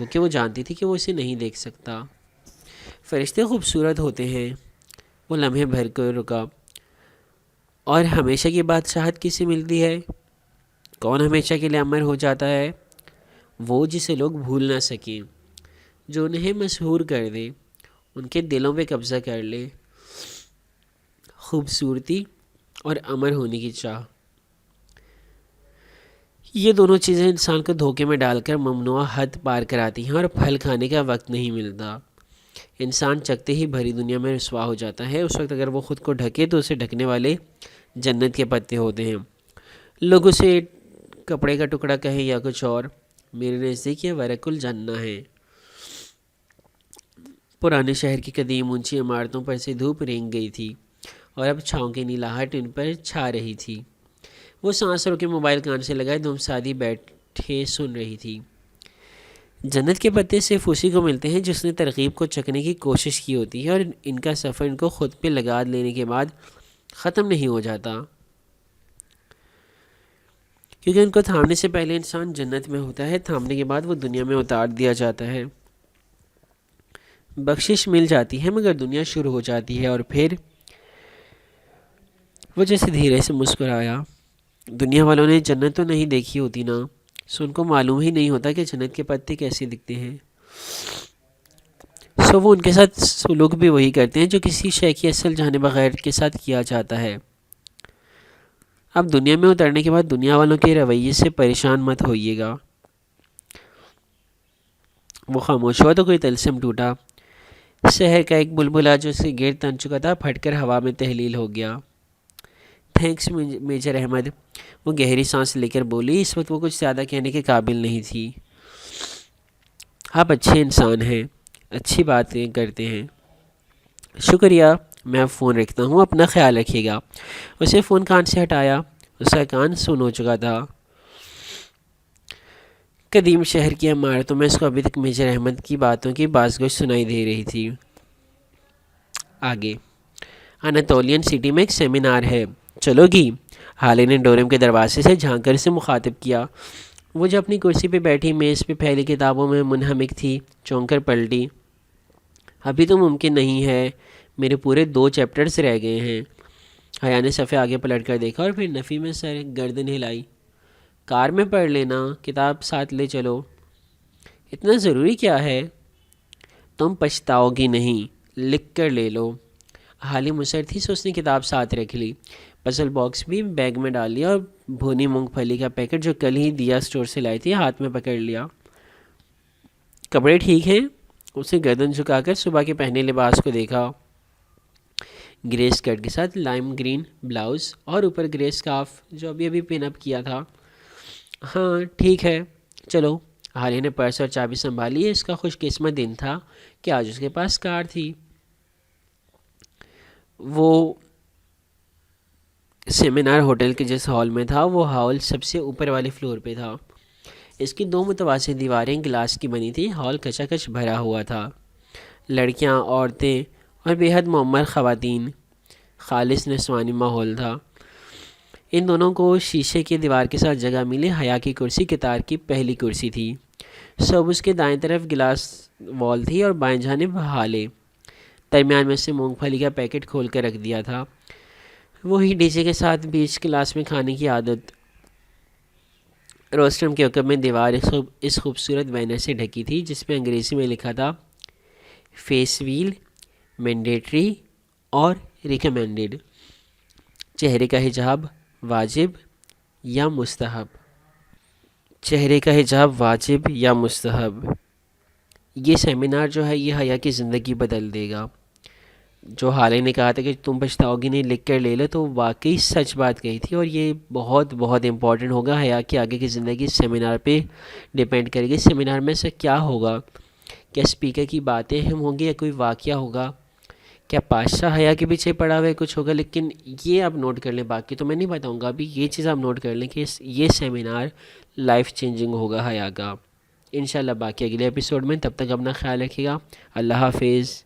گو کہ وہ جانتی تھی کہ وہ اسے نہیں دیکھ سکتا۔ فرشتے خوبصورت ہوتے ہیں۔ وہ لمحے بھر کر رکا۔ اور ہمیشہ کی بادشاہت کسے ملتی ہے؟ کون ہمیشہ کے لیے امر ہو جاتا ہے؟ وہ جسے لوگ بھول نہ سکیں، جو انہیں مشہور کر دے، ان کے دلوں پہ قبضہ کر لے۔ خوبصورتی اور امر ہونے کی چاہ، یہ دونوں چیزیں انسان کو دھوکے میں ڈال کر ممنوع حد پار کراتی ہیں اور پھل کھانے کا وقت نہیں ملتا۔ انسان چکتے ہی بھری دنیا میں رسوا ہو جاتا ہے۔ اس وقت اگر وہ خود کو ڈھکے تو اسے ڈھکنے والے جنت کے پتے ہوتے ہیں۔ لوگ اسے کپڑے کا ٹکڑا کہیں یا کچھ اور، میرے نزدیک یہ ورق الجنہ ہے۔ پرانے شہر کی قدیم اونچی عمارتوں پر سے دھوپ رینگ گئی تھی اور اب چھاؤں کی نیلاہٹ ان پر چھا رہی تھی۔ وہ سانس رو کے موبائل کان سے لگائے دم سادھی بیٹھے سن رہی تھی۔ جنت کے پتے صرف اسی کو ملتے ہیں جس نے ترغیب کو چکنے کی کوشش کی ہوتی ہے، اور ان کا سفر ان کو خود پہ لگا لینے کے بعد ختم نہیں ہو جاتا، کیونکہ ان کو تھامنے سے پہلے انسان جنت میں ہوتا ہے، تھامنے کے بعد وہ دنیا میں اتار دیا جاتا ہے۔ بخشش مل جاتی ہے مگر دنیا شروع ہو جاتی ہے، اور پھر وہ جیسے دھیرے سے مسکرایا۔ دنیا والوں نے جنت تو نہیں دیکھی ہوتی نا، سو ان کو معلوم ہی نہیں ہوتا کہ جنت کے پتے کیسے دکھتے ہیں، سو وہ ان کے ساتھ سلوک بھی وہی کرتے ہیں جو کسی شے کی اصل جانے بغیر کے ساتھ کیا جاتا ہے۔ اب دنیا میں اترنے کے بعد دنیا والوں کے رویے سے پریشان مت ہوئیے گا۔ وہ خاموش ہوا تو کوئی طلسم ٹوٹا۔ شہر کا ایک بلبلا جو اسے گرد تن چکا تھا پھٹ کر ہوا میں تحلیل ہو گیا۔ تھینکس میجر احمد، وہ گہری سانس لے کر بولی۔ اس وقت وہ کچھ زیادہ کہنے کے قابل نہیں تھی۔ آپ اچھے انسان ہیں، اچھی باتیں کرتے ہیں۔ شکریہ، میں اب فون رکھتا ہوں، اپنا خیال رکھیے گا۔ اسے فون کان سے ہٹایا، اس کا کان سن ہو چکا تھا۔ قدیم شہر کی عمارتوں میں اس کو ابھی تک میجر احمد کی باتوں کی باز گوش سنائی دے رہی تھی۔ آگے اناتولین سٹی میں ایک سیمینار ہے، چلو گی؟ حالے نے ڈورم کے دروازے سے جھانک کر اسے مخاطب کیا۔ وہ جو اپنی کرسی پہ بیٹھی میز پہ پھیلی کتابوں میں منہمک تھی، چونک کر پلٹی۔ ابھی تو ممکن نہیں ہے، میرے پورے 2 چیپٹرز رہ گئے ہیں۔ حیا نے صفحے آگے پلٹ کر دیکھا اور پھر نفی میں سر گردن ہلائی۔ کار میں پڑھ لینا، کتاب ساتھ لے چلو۔ اتنا ضروری کیا ہے؟ تم پچھتاؤ گی نہیں، لکھ کر لے لو۔ حالی مصر تھی سو اس نے کتاب ساتھ رکھ لی، پزل باکس بھی بیگ میں ڈال لیا اور بھونی مونگ پھلی کا پیکٹ جو کل ہی دیا اسٹور سے لائی تھی ہاتھ میں پکڑ لیا۔ کپڑے ٹھیک ہیں؟ اسے گردن جھکا کر صبح کے پہنے لباس کو دیکھا، گرے اسکرٹ کے ساتھ لائم گرین بلاؤز اور اوپر گرے اسکارف جو ابھی ابھی پن اپ کیا تھا۔ ہاں ٹھیک ہے، چلو۔ حالیہ نے پرس اور چابی سنبھالی۔ اس کا خوش قسمت دن تھا کہ آج اس کے پاس کار تھی۔ وہ سیمینار ہوٹل کے جس ہال میں تھا، وہ ہال سب سے اوپر والے فلور پہ تھا۔ اس کی 2 متوازی دیواریں گلاس کی بنی تھی۔ ہال کچا کچ بھرا ہوا تھا، لڑکیاں، عورتیں اور بے حد معمر خواتین۔ خالص نسوانی ماحول تھا۔ ان دونوں کو شیشے کی دیوار کے ساتھ جگہ ملی۔ حیا کی کرسی قطار کی پہلی کرسی تھی، سب اس کے دائیں طرف گلاس وال تھی اور بائیں جانب حالے۔ درمیان میں سے مونگ پھلی کا پیکٹ کھول کر رکھ دیا تھا۔ وہی ڈی جے کے ساتھ بیچ کلاس میں کھانے کی عادت۔ روسٹرم کے عقب میں دیوار اس خوبصورت بینر سے ڈھکی تھی جس پہ انگریزی میں لکھا تھا فیس ویل، مینڈیٹری اور ریکمینڈڈ۔ چہرے کا حجاب واجب یا مستحب؟ چہرے کا حجاب واجب یا مستحب؟ یہ سیمینار جو ہے یہ حیا کی زندگی بدل دے گا۔ جو حالے نے کہا تھا کہ تم پچھتاؤ گی نہیں، لکھ کر لے لو، تو واقعی سچ بات کہی تھی، اور یہ بہت بہت امپورٹنٹ ہوگا۔ حیا کی آگے کی زندگی اس سیمینار پہ ڈیپینڈ کرے گی۔ سیمینار میں سے کیا ہوگا؟ کیا اسپیکر کی باتیں اہم ہوں گی یا کوئی واقعہ ہوگا؟ کیا بادشاہ حیا کے پیچھے پڑا ہوا ہے کچھ ہوگا؟ لیکن یہ آپ نوٹ کر لیں، باقی تو میں نہیں بتاؤں گا، ابھی یہ چیز آپ نوٹ کر لیں کہ یہ سیمینار لائف چینجنگ ہوگا حیا کا۔ انشاءاللہ باقی اگلے ایپیسوڈ میں، تب تک اپنا خیال رکھیے گا۔ اللہ حافظ۔